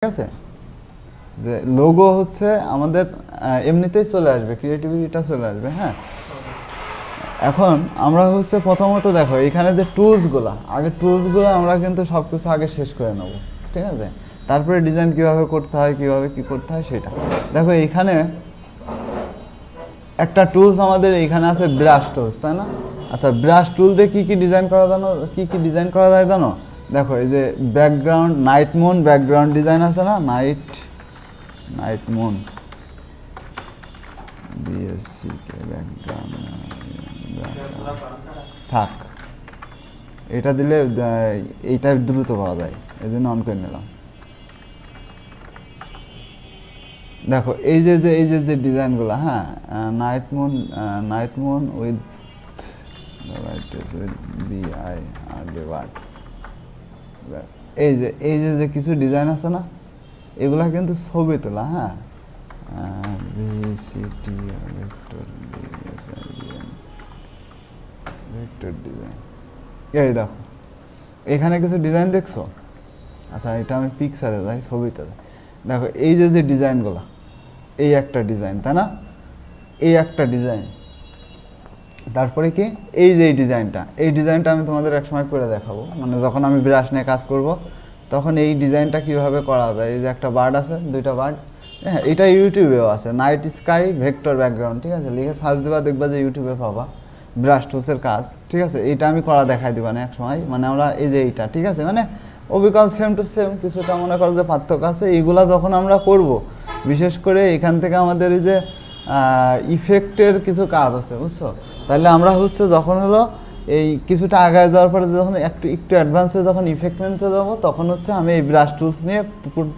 ঠিক আছে, যে লোগো হচ্ছে আমাদের এমনিতেই চলে আসবে, ক্রিয়েটিভিটিটা চলে আসবে। হ্যাঁ, এখন আমরা হচ্ছে প্রথমত দেখো এখানে যে টুলসগুলো, আগে টুলসগুলো আমরা কিন্তু সব কিছু আগে শেষ করে নেব। ঠিক আছে, তারপরে ডিজাইন কিভাবে করতে হয়, কিভাবে কি করতে হয় সেটা দেখো। এখানে একটা টুলস আমাদের এইখানে আছে ব্রাশ টুলস, তাই না? আচ্ছা, ব্রাশ টুল দিয়ে কী কী ডিজাইন করা জানো, কী কী ডিজাইন করা যায় জানো? দেখো এই যে background, night moon background design আছে না, নাইট মুন বিএসসি কে ব্যাকগ্রাউন্ড থাক, এটা দিলে এইটা দ্রুত পাওয়া যায়, এই জন্য অন করে নিলাম। দেখো এই যে যে ডিজাইনগুলো, হ্যাঁ, নাইট মুন উইথ এই যে কিছু ডিজাইন আছে না, এগুলা কিন্তু ছবি তোলা। হ্যাঁ, ভেক্টর ডিজাইন, এই দেখো এখানে কিছু ডিজাইন দেখছো। আচ্ছা, এটা আমি পিকচারে যাই, ছবিতে যাই। দেখো এই যে ডিজাইনগুলো, এই একটা ডিজাইন, তাই না? এই একটা ডিজাইন, তারপরে কি এই যে এই ডিজাইনটা আমি তোমাদের এক সময় করে দেখাবো, মানে যখন আমি ব্রাশ নিয়ে কাজ করব তখন এই ডিজাইনটা কিভাবে করা যায়। এই যে একটা বার্ড আছে, দুইটা বার্ড, হ্যাঁ, এটা ইউটিউবেও আছে, নাইট স্কাই ভেক্টর ব্যাকগ্রাউন্ড। ঠিক আছে, লিখে সার্চ দেবা, দেখবা যে ইউটিউবে পাবা ব্রাশ টুলসের কাজ। ঠিক আছে, এইটা আমি করা দেখাই দিবা না এক সময়, মানে আমরা এই যে এইটা, ঠিক আছে, মানে অবিকল সেম টু সেম, কিছুটা মনে করো যে পার্থক্য আছে। এইগুলা যখন আমরা করব, বিশেষ করে এখান থেকে আমাদের এই যে ইফেক্টের কিছু কাজ আছে, বুঝছো? তাহলে আমরা হচ্ছে যখন হলো এই কিছুটা আগায় যাওয়ার পরে যখন একটু অ্যাডভান্সে যখন ইফেক্ট মেনতে যাবো, তখন হচ্ছে আমি এই ব্রাশ টুলস নিয়ে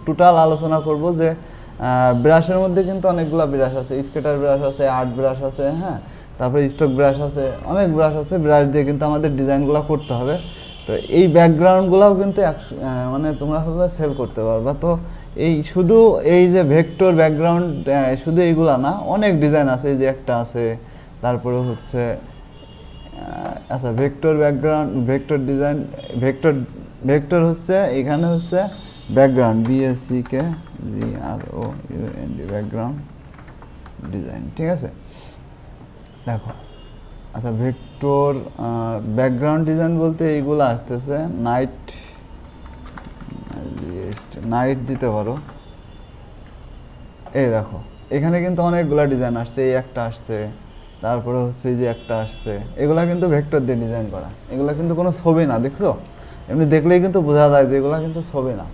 টোটাল আলোচনা করব। যে ব্রাশের মধ্যে কিন্তু অনেকগুলো ব্রাশ আছে, স্কেটার ব্রাশ আছে, আর্ট ব্রাশ আছে, হ্যাঁ, তারপরে স্টক ব্রাশ আছে, অনেক ব্রাশ আছে। ব্রাশ দিয়ে কিন্তু আমাদের ডিজাইনগুলো করতে হবে। তো এই ব্যাকগ্রাউন্ডগুলোও কিন্তু মানে তোমরা হচ্ছে সেল করতে পারবা। তো এই শুধু এই যে ভেক্টর ব্যাকগ্রাউন্ড, শুধু এইগুলা না, অনেক ডিজাইন আছে। এই যে একটা আছে, তারপরে হচ্ছে আচ্ছা vector background, vector design, vector হচ্ছে এখানে হচ্ছে ব্যাকগ্রাউন্ড, বিএসসি কে জিআরওইউএনডি ব্যাকগ্রাউন্ড ডিজাইন। ঠিক আছে, দেখো আচ্ছা ভেক্টর ব্যাকগ্রাউন্ড ডিজাইন বলতে এইগুলো আসতেছে। নাইট দিতে পারো। এই দেখো এখানে কিন্তু অনেকগুলা ডিজাইন আসছে, এই একটা আসছে, তারপরে হচ্ছে এই যে একটা আসছে। এগুলা কিন্তু ভেক্টর দিয়ে ডিজাইন করা, এগুলা কিন্তু কোনো ছবি না, দেখছো? এমনি দেখলেই কিন্তু বোঝা যায় যে এগুলা কিন্তু ছবি না।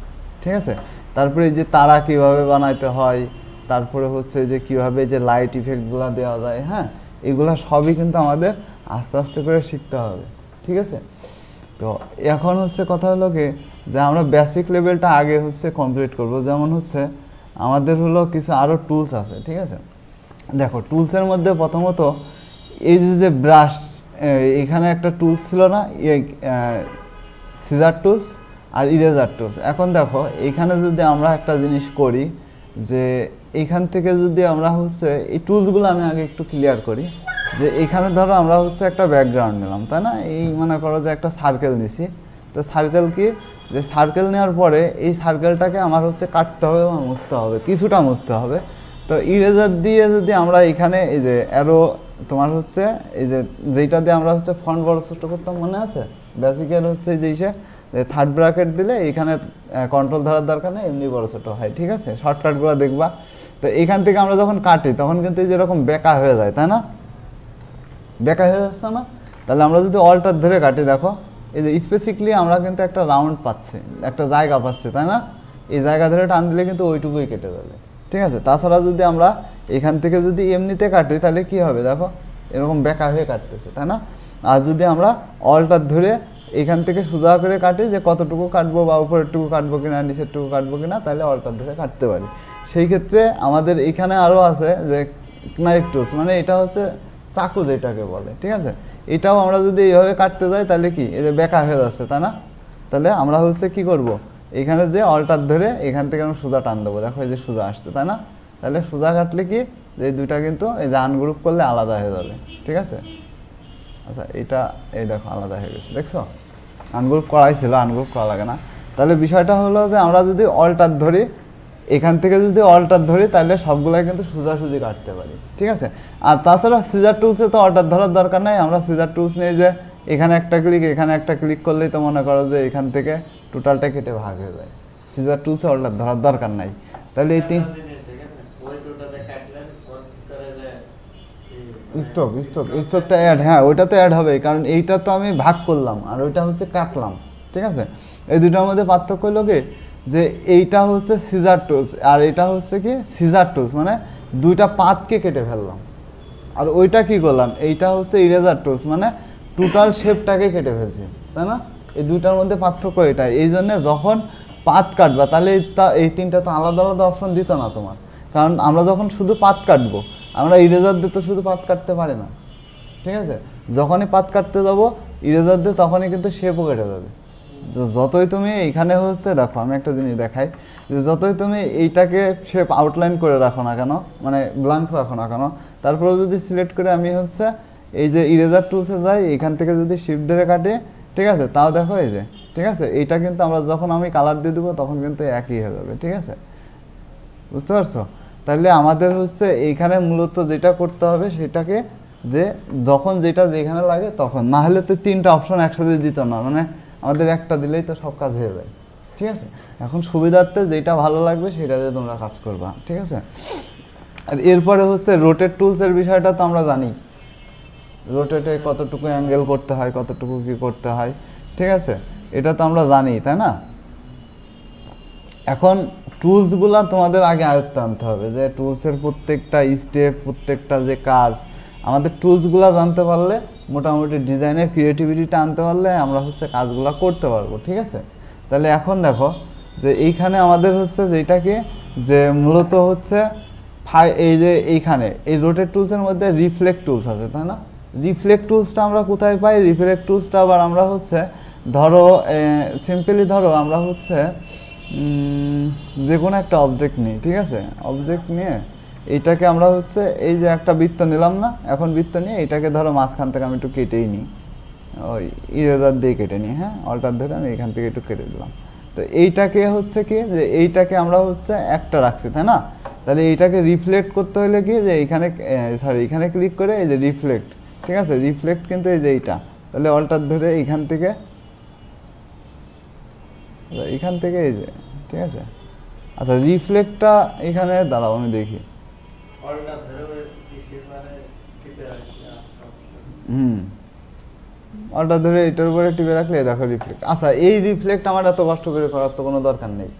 ঠিক আছে, তারপরে এই যে তারা কিভাবে বানাইতে হয়, তারপরে হচ্ছে যে কিভাবে যে লাইট ইফেক্টগুলো দেওয়া যায়, হ্যাঁ, এগুলা সবই কিন্তু আমাদের আস্তে আস্তে করে শিখতে হবে। ঠিক আছে, তো এখন হচ্ছে কথা হলো কি, যে আমরা বেসিক লেভেলটা আগে হচ্ছে কমপ্লিট করব। যেমন হচ্ছে আমাদের হলো কিছু আরও টুলস আছে। ঠিক আছে, দেখো টুলসের মধ্যে প্রথমত এই যে ব্রাশ, এখানে একটা টুলস ছিল না, সিজার টুলস আর ইরেজার টুলস। এখন দেখো এইখানে যদি আমরা একটা জিনিস করি, যে এইখান থেকে যদি আমরা হচ্ছে এই টুলসগুলো আমি আগে একটু ক্লিয়ার করি। যে এইখানে ধরো আমরা হচ্ছে একটা ব্যাকগ্রাউন্ড নিলাম, তাই না? এই মনে করো যে একটা সার্কেল নিছি। তো সার্কেল কি, যে সার্কেল নেওয়ার পরে এই সার্কেলটাকে আমার হচ্ছে কাটতে হবে বা মুছতে হবে, কিছুটা মুছতে হবে। তো ইরেজার দিয়ে যদি আমরা এখানে এই যে অ্যারো, তোমার হচ্ছে এই যে যেইটা দিয়ে আমরা হচ্ছে ফন্ট বড় ছোট করতাম, মনে আছে? বেসিকের হচ্ছে যে থার্ড ব্র্যাকেট দিলে এখানে কন্ট্রোল ধরার দরকার নেই, এমনি বড় ছোট হয়। ঠিক আছে, শর্টকাটগুলো দেখবা। তো এখান থেকে আমরা যখন কাটি তখন কিন্তু যেরকম বেঁকা হয়ে যায়, তাই না? বেঁকা হয়ে যাচ্ছে না? তাহলে আমরা যদি অল্টার ধরে কাটি, দেখো এই যে স্পেসিফিকলি আমরা কিন্তু একটা রাউন্ড পাচ্ছি, একটা জায়গা পাচ্ছি, তাই না? এই জায়গা ধরে টান দিলে কিন্তু ওইটুকুই কেটে যাবে। ঠিক আছে, তাছাড়া যদি আমরা এখান থেকে যদি এমনিতে কাটি তাহলে কি হবে, দেখো এরকম বেঁকা হয়ে কাটতেছে, তাই না? আর যদি আমরা অল্টার ধরে এখান থেকে সোজা করে কাটি, যে কতটুকু কাটবো বা উপরেরটুকু কাটবো কিনা, নিচেরটুকু কাটবো কিনা, তাহলে অল্টার ধরে কাটতে পারি। সেই ক্ষেত্রে আমাদের এখানে আরও আছে যে নাইফ টুলস, মানে এটা হচ্ছে চাকু যেটাকে বলে। ঠিক আছে, এটাও আমরা যদি এইভাবে কাটতে যাই তাহলে কি, এই যে বেঁকা হয়ে যাচ্ছে, তাই না? তাহলে আমরা হচ্ছে কি করব, এখানে যে অল্টার ধরে এখান থেকে আমরা সোজা টান দেবো, দেখো এই যে সোজা আসছে, তাই না? তাহলে সোজা কাটলে কি, যে এই দুইটা কিন্তু এই যে আনগ্রুপ করলে আলাদা হয়ে যাবে। ঠিক আছে, আচ্ছা এটা এই দেখো আলাদা হয়ে গেছে, দেখছো? আনগ্রুপ করাই ছিল, আনগ্রুপ করা লাগে না। তাহলে বিষয়টা হলো যে আমরা যদি অল্টার ধরি, এখান থেকে যদি অল্টার ধরি তাহলে সবগুলাই কিন্তু সোজাসুজি কাটতে পারি, ঠিক আছে। আর তাছাড়া সিজার টুলসে তো অল্টার ধরার দরকার নাই, আমরা সিজার টুলস নিয়ে যে এখানে একটা ক্লিক এখানে একটা ক্লিক করলেই তো মনে করো যে এখান থেকে টোটালটা কেটে ভাগ হয়ে যায়। সিজার টুলসে অল্টার ধরার দরকার নাই। তাহলে এই তিন স্টকটা অ্যাড, হ্যাঁ ওইটাতে অ্যাড হবে, কারণ এইটা তো আমি ভাগ করলাম আর ওইটা হচ্ছে কাটলাম, ঠিক আছে। এই দুটার মধ্যে পার্থক্য হলো কি যে এইটা হচ্ছে সিজার টুলস আর এটা হচ্ছে কি সিজার টুলস, মানে দুইটা পাতকে কেটে ফেললাম। আর ওইটা কি করলাম, এইটা হচ্ছে ইরেজার টুলস, মানে টোটাল শেপটাকে কেটে ফেলছে, তাই না। এই দুইটার মধ্যে পার্থক্য এটাই। এই জন্যে যখন পাত কাটবা তাহলে এই তিনটা তো আলাদা আলাদা অপশন দিত না তোমার, কারণ আমরা যখন শুধু পাত কাটবো, আমরা ইরেজার দিয়ে তো শুধু পাত কাটতে পারি না, ঠিক আছে। যখনই পাত কাটতে যাবো ইরেজার দিয়ে তখনই কিন্তু শেপও কেটে যাবে। যতই তুমি এইখানে হচ্ছে দেখো আমি একটা জিনিস দেখাই, যে যতই তুমি এইটাকে শেপ আউটলাইন করে রাখো না কেন, মানে ব্ল্যাঙ্ক রাখো না কেন, তারপরেও যদি সিলেক্ট করে আমি হচ্ছে এই যে ইরেজার টুলসে যাই, এখান থেকে যদি শিফট ধরে কাটে, ঠিক আছে, তাও দেখো এই যে, ঠিক আছে, এইটা কিন্তু আমরা যখন আমি কালার দিয়ে দেবো তখন কিন্তু একই হয়ে যাবে, ঠিক আছে, বুঝতে পারছো। তাহলে আমাদের হচ্ছে এইখানে মূলত যেটা করতে হবে সেটাকে যে যখন যেটা যেখানে লাগে তখন, না হলে তো তিনটা অপশন একসাথে দিত না, মানে আমাদের একটা দিলেই তো সব কাজ হয়ে যায়, ঠিক আছে। এখন সুবিধার্থে যেটা ভালো লাগবে সেটা দিয়ে তোমরা কাজ করবা, ঠিক আছে। আর এরপরে হচ্ছে রোটেট টুলসের বিষয়টা তো আমরা জানি, রোটেটে কতটুকু অ্যাঙ্গেল করতে হয়, কতটুকু কি করতে হয়, ঠিক আছে, এটা তো আমরা জানি, তাই না। এখন টুলসগুলা তোমাদের আগে আয়ত্তে আনতে হবে, যে টুলসের প্রত্যেকটা স্টেপ, প্রত্যেকটা যে কাজ, আমাদের টুলসগুলা জানতে পারলে মোটামুটি ডিজাইনের ক্রিয়েটিভিটিটা আনতে পারলে আমরা হচ্ছে কাজগুলো করতে পারবো, ঠিক আছে। তাহলে এখন দেখো যে এইখানে আমাদের হচ্ছে যেটাকে যে মূলত হচ্ছে এই যে এইখানে এই রোটেট টুলসের মধ্যে রিফ্লেক্ট টুলস আছে, তাই না। রিফ্লেক্ট টুলসটা আমরা কোথায় পাই, রিফ্লেক্ট টুলসটা আবার আমরা হচ্ছে ধরো সিম্পলি ধরো আমরা হচ্ছে যে কোনো একটা অবজেক্ট নিই, ঠিক আছে, অবজেক্ট নিয়ে এইটাকে আমরা হচ্ছে এই যে একটা বৃত্ত নিলাম না, এখন বৃত্ত নিয়ে এইটাকে ধরো মাঝখান থেকে আমি একটু কেটেই নিই, ওই ইরেজার দিয়ে কেটে নিই, হ্যাঁ অল্টার ধরে আমি এখান থেকে একটু কেটে দিলাম। তো এইটাকে হচ্ছে কি যে এইটাকে আমরা হচ্ছে একটা রাখছি, তাই না। তাহলে এইটাকে রিফ্লেক্ট করতে হলে কি যে এইখানে সরি এখানে ক্লিক করে এই যে রিফ্লেক্ট, ঠিক আছে, রিফ্লেক্ট কিন্তু এই যে এইটা, তাহলে অল্টার ধরে এইখান থেকে এই যে, ঠিক আছে। আচ্ছা রিফ্লেক্টটা এখানে দাঁড়াও আমি দেখি, অল্টার ধরে এটার উপরে টিপে রাখলে দেখো রিফ্লেক্ট। আচ্ছা এই রিফ্লেক্ট আমার এত কষ্ট করে করার তো কোনো দরকার নেই,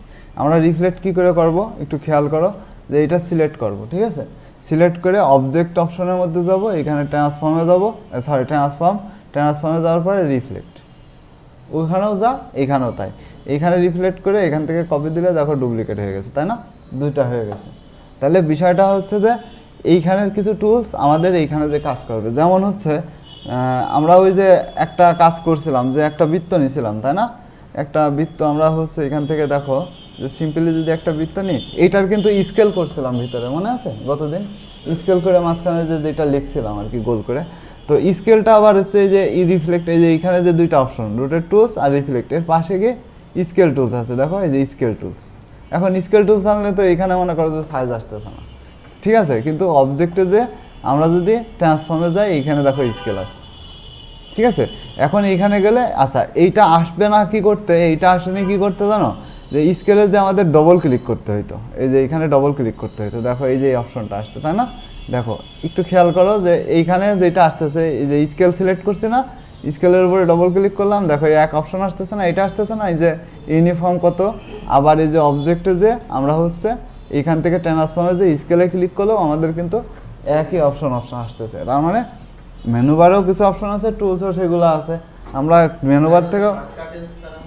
আমরা রিফ্লেক্ট কি করে করব একটু খেয়াল করো, যে এটা সিলেক্ট করব, ঠিক আছে, সিলেক্ট করে অবজেক্ট অপশনের মধ্যে যাব, এখানে ট্রান্সফর্মে যাব, সরি ট্রান্সফর্মে যাওয়ার পরে রিফ্লেক্ট, ওইখানেও যা এখানেও তাই, এইখানে রিফ্লেক্ট করে এখান থেকে কপি দিলে দেখো ডুপ্লিকেট হয়ে গেছে, তাই না, দুইটা হয়ে গেছে। তাহলে বিষয়টা হচ্ছে যে এইখানের কিছু টুলস আমাদের এইখানে যে কাজ করবে, যেমন হচ্ছে আমরা ওই যে একটা কাজ করছিলাম যে একটা বৃত্ত নিয়েছিলাম, তাই না, একটা বৃত্ত আমরা হচ্ছে এখান থেকে দেখো যে সিম্পলি যদি একটা বৃত্ত নিই, এইটার কিন্তু স্কেল করছিলাম ভিতরে, মনে আছে গতদিন স্কেল করে মাঝখানে যে যেটা লিখছিলাম আর কি গোল করে। তো স্কেলটা আবার হচ্ছে এই যে রিফ্লেক্ট, এই যে এইখানে যে দুইটা অপশন রোটেট টুলস আর রিফ্লেক্ট, এর পাশে গিয়ে স্কেল টুলস আছে, দেখো এই যে স্কেল টুলস। এখন স্কেল টুলস আনলে তো এখানে মনে করো যে সাইজ আসতেছে না, ঠিক আছে, কিন্তু অবজেক্টে যে আমরা যদি ট্রান্সফর্মে যাই এইখানে দেখো স্কেল আছে, ঠিক আছে। এখন এইখানে গেলে আচ্ছা এইটা আসবে না কি করতে, এইটা আসেনি কি করতে জানো, যে স্কেলে যে আমাদের ডবল ক্লিক করতে হইতো, এই যে এইখানে ডবল ক্লিক করতে হইতো, দেখো এই যে এই অপশনটা আসছে, তাই না। দেখো একটু খেয়াল করো যে এইখানে যেটা আসতেছে এই যে স্কেল সিলেক্ট করছি না, স্কেলের উপরে ডবল ক্লিক করলাম, দেখো এক অপশন আসতেছে না, এটা আসতেছে না, এই যে ইউনিফর্ম কত, আবার এই যে অবজেক্টে যে আমরা হচ্ছে এইখান থেকে ট্রান্সফর্মে যে স্কেলে ক্লিক করলেও আমাদের কিন্তু একই অপশন আসতেছে। তার মানে মেনু বারেও কিছু অপশন আছে, টুলসও সেগুলো আছে, আমরা মেনু বার থেকেও,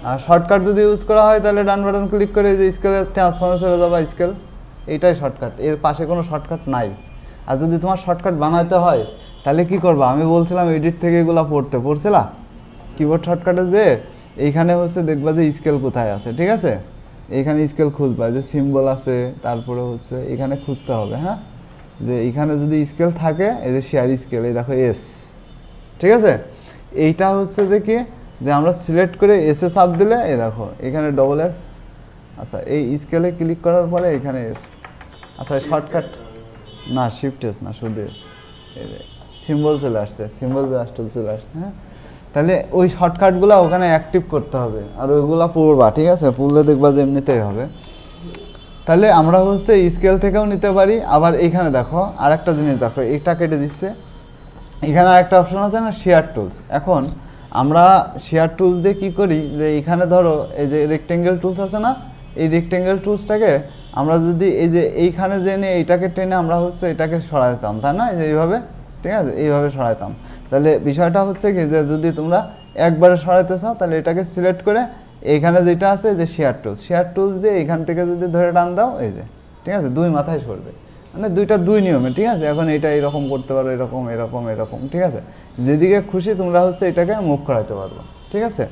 আর শর্টকাট যদি ইউজ করা হয় তাহলে ডান বাটন ক্লিক করে যে স্কেলের ট্রান্সফর্মে চলে যাবা স্কেল, এইটাই শর্টকাট, এর পাশে কোনো শর্টকাট নাই। আর যদি তোমার শর্টকাট বানাইতে হয় তাহলে কি করবা, আমি বলছিলাম এডিট থেকে এগুলো পড়ছিলা কিবোর্ড শর্টকাটে, যে এইখানে হচ্ছে দেখবা যে স্কেল কোথায় আছে, ঠিক আছে, এইখানে স্কেল খুঁজবা, যে সিম্বল আছে, তারপরে হচ্ছে এখানে খুঁজতে হবে, হ্যাঁ, যে এইখানে যদি স্কেল থাকে এই যে শেয়ার স্কেল, এই দেখো এস, ঠিক আছে। এইটা হচ্ছে যে কি যে আমরা সিলেক্ট করে এসে চাপ দিলে এই দেখো এখানে ডবল এস, আচ্ছা এই স্কেলে ক্লিক করার পরে এখানে এস, আচ্ছা শর্টকাট না শিফট এস না শুধু এস, সিম্বল চলে আসছে, সিম্বল ব্রাশ টুল চলে আসছে। হ্যাঁ, তাহলে ওই শর্টকাটগুলো ওখানে অ্যাক্টিভ করতে হবে আর ওইগুলো পড়বা, ঠিক আছে? পড়লে দেখবা যে এমনিতেই হবে। তাহলে আমরা হচ্ছে স্কেল থেকেও নিতে পারি। আবার এইখানে দেখো আরেকটা জিনিস দেখো, এটা কেটে দিচ্ছে, এখানে আরেকটা অপশন আছে না শেয়ার টুলস। এখন আমরা শেয়ার টুলস দিয়ে কী করি, যে এইখানে ধরো এই যে রেক্টেঙ্গেল টুলস আছে না, এই রেক্টেঙ্গেল টুলসটাকে আমরা যদি এই যে এইখানে যে নিয়ে এইটাকে টেনে আমরা হচ্ছে এটাকে সরাইতাম, তাই না? এই যে এইভাবে, ঠিক আছে, এইভাবে সরাইতাম। তাহলে বিষয়টা হচ্ছে কি, যে যদি তোমরা একবারে সরাইতে চাও তাহলে এটাকে সিলেক্ট করে এইখানে যেটা আছে যে শেয়ার টুলস, শেয়ার টুলস দিয়ে এইখান থেকে যদি ধরে টান দাও এই যে, ঠিক আছে, দুই মাথায় সরবে, মানে দুইটা দুই নিয়মে, ঠিক আছে? এখন এটা এরকম করতে পারো, এরকম এরকম এরকম, ঠিক আছে? যেদিকে খুশি তোমরা হচ্ছে এটাকে মুভ করাইতে পারবো, ঠিক আছে?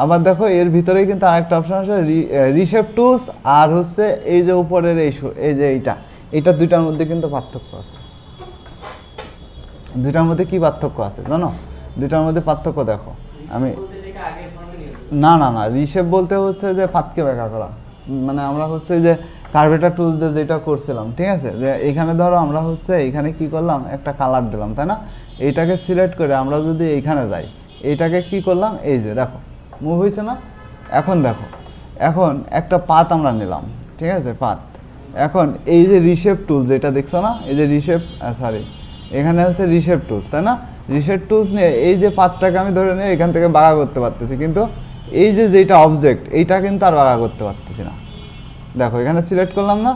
আবার দেখো এর ভিতরেই কিন্তু আরেকটা অপশন আছে রিশেপ টুলস, আর হচ্ছে এই যে উপরের এই যে এইটা দুইটার মধ্যে কিন্তু পার্থক্য আছে। দুইটার মধ্যে কি পার্থক্য আছে জানো? দুইটার মধ্যে পার্থক্য দেখো, আমি না না না রিশেপ বলতে হচ্ছে যে পাতকে ব্যাখ্যা করা, মানে আমরা হচ্ছে যে কার্ভেটার টুলস দিয়ে যেটা করছিলাম, ঠিক আছে? যে এইখানে ধরো আমরা হচ্ছে এইখানে কি করলাম, একটা কালার দিলাম, তাই না? এইটাকে সিলেক্ট করে আমরা যদি এইখানে যাই, এইটাকে কি করলাম, এই যে দেখো মুভ হয়েছে না? এখন দেখো, এখন একটা পাত আমরা নিলাম, ঠিক আছে, পাত। এখন এই যে রিশেপ টুলস এটা দেখছো না, এই যে রিশেপ, সরি এখানে হচ্ছে রিশেপ টুলস, তাই না? রিশেপ টুলস নিয়ে এই যে পাতটাকে আমি ধরে নিয়ে এখান থেকে বাঁকা করতে পারতেছি, কিন্তু এই যে যেটা অবজেক্ট এইটা কিন্তু আর বাঁকা করতে পারতেছি না। দেখো এখানে সিলেক্ট করলাম না,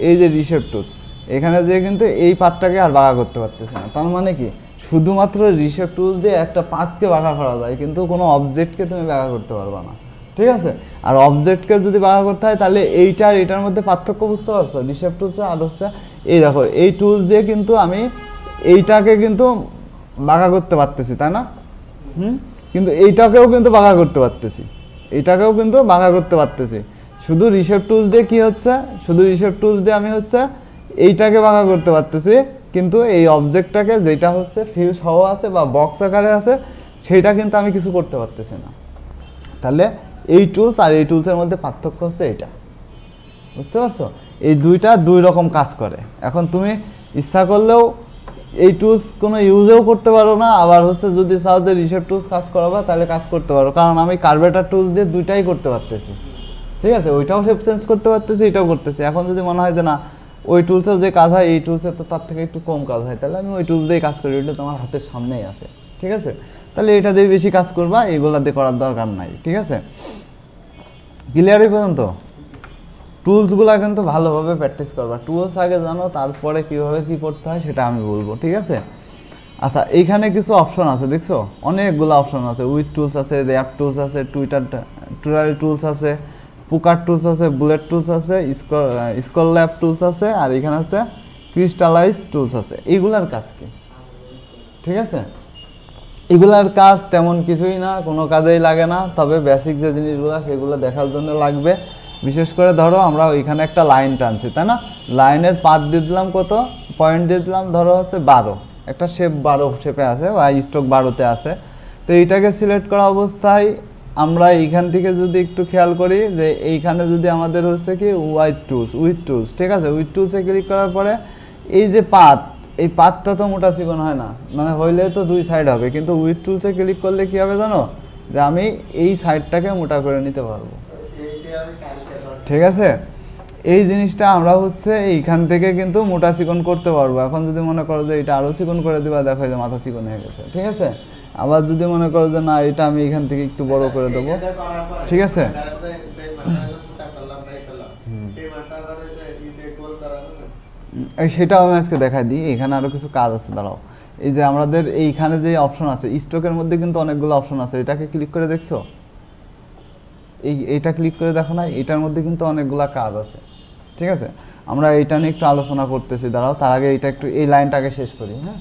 এই যে রিশেপ টুলস, এখানে যে কিন্তু এই পাতটাকে আর বাঁকা করতে পারতেছি না। তার মানে কি, শুধুমাত্র রিশেপ টুলস দিয়ে একটা পাতকে বাঁকা করা যায়, কিন্তু কোনো অবজেক্টকে তুমি বাঁকা করতে পারবা না, ঠিক আছে? আর অবজেক্টকে যদি বাঁকা করতে হয় তাহলে এইটা আর এটার মধ্যে পার্থক্য বুঝতে পারছো? রিশেপ টুলস আর হচ্ছে এই দেখো এই টুলস দিয়ে কিন্তু আমি এইটাকে কিন্তু বাঁকা করতে পারতেছি, তাই না? কিন্তু এইটাকেও কিন্তু বাঁকা করতে পারতেছি, এইটাকেও কিন্তু বাঁকা করতে পারতেছি। শুধু রিশেপ টুলস দিয়ে কি হচ্ছে, শুধু রিশেপ টুলস দিয়ে আমি হচ্ছে এইটাকে বাঁকা করতে পারতেছি, কিন্তু এই অবজেক্টটাকে যেটা হচ্ছে ফিল সহ আছে বা বক্স আকারে আছে সেইটা কিন্তু আমি কিছু করতে পারতেছি না। তাহলে এই টুলস আর এই টুলসের মধ্যে পার্থক্য হচ্ছে এইটা, বুঝতে পারছো? এই দুইটা দুই রকম কাজ করে। এখন তুমি ইচ্ছা করলেও এই টুলস কোনো ইউজেও করতে পারো না, আবার হচ্ছে যদি চাও যে রিশেপ টুলস কাজ করাবা তাহলে কাজ করতে পারো, কারণ আমি কার্ভেটার টুলস দিয়ে দুইটাই করতে পারতেছি, ঠিক আছে? ওইটাও শেপ চেঞ্জ করতে পারতেছি, এটাও করতেছি। এখন যদি মনে হয় যে না ওই টুলসেও যে কাজ হয় এই টুলসে তো তার থেকে একটু কম কাজ হয়, তাহলে আমি ওই টুলস দিয়েই কাজ করি, ওইটা তোমার হাতের সামনেই আছে, ঠিক আছে? তাহলে এটা দিয়ে বেশি কাজ করবা, এইগুলা দিয়ে করার দরকার নাই, ঠিক আছে? ক্লিয়ার এই পর্যন্ত? টুলসগুলো কিন্তু ভালোভাবে প্র্যাকটিস করবা, টুলস আগে জানো, তারপরে কীভাবে কী করতে হয় সেটা আমি বলবো, ঠিক আছে? আচ্ছা এইখানে কিছু অপশন আছে দেখছো, অনেকগুলো অপশন আছে, উইথ টুলস আছে, র্যাপ টুলস আছে, টুরাল টুলস আছে, পুকার টুলস আছে, বুলেট টুলস আছে, স্কল ল্যাব টুলস আছে, আর এখানে আছে ক্রিস্টালাইজ টুলস আছে। এইগুলার কাজ কি, ঠিক আছে? এগুলার কাজ তেমন কিছুই না, কোনো কাজেই লাগে না, তবে বেসিক যে জিনিসগুলো সেগুলো দেখার জন্য লাগবে। বিশেষ করে ধরো আমরা ওইখানে একটা লাইন টানছি, তাই না? লাইনের পাত দিয়ে দিলাম কত, পয়েন্ট দিয়ে দিলাম ধরো হচ্ছে 12, একটা শেপ 12 শেপে আছে বা স্ট্রোক 12-তে আছে। তো এইটাকে সিলেক্ট করা অবস্থায় আমরা এইখান থেকে যদি একটু খেয়াল করি যে এইখানে যদি আমাদের হচ্ছে কি উইথ টুলস, ঠিক আছে? উইথ টুলসে ক্লিক করার পরে এই যে পাত, এই পাতটা তো মোটা চিকন হয় না, মানে হইলে তো দুই সাইড হবে, কিন্তু উইথ টুলসে ক্লিক করলে কি হবে জানো, যে আমি এই সাইডটাকে মোটা করে নিতে পারবো, ঠিক আছে? এই জিনিসটা আমরা হচ্ছে এইখান থেকে কিন্তু মোটা চিকন করতে পারবো। এখন যদি মনে করো যে এটা আরও চিকন করে দিবা, দেখো যে মাথা চিকন হয়ে গেছে, ঠিক আছে? আবার যদি মনে করো যে না এটা আমি এখান থেকে একটু বড় করে দেবো, ঠিক আছে? সেটাও আমি আজকে দেখাই দিই, এখানে আরও কিছু কাজ আছে, দাঁড়াও। এই যে আমাদের এইখানে যে অপশন আছে স্ট্রোকের মধ্যে কিন্তু অনেকগুলো অপশন আছে, এটাকে ক্লিক করে দেখছো, এইটা ক্লিক করে দেখো না, এটার মধ্যে কিন্তু অনেকগুলা কাজ আছে, ঠিক আছে? আমরা এইটা নিয়ে একটু আলোচনা করতেছি, দাঁড়াও, তার আগে এইটা একটু এই লাইনটাকে শেষ করি। হ্যাঁ,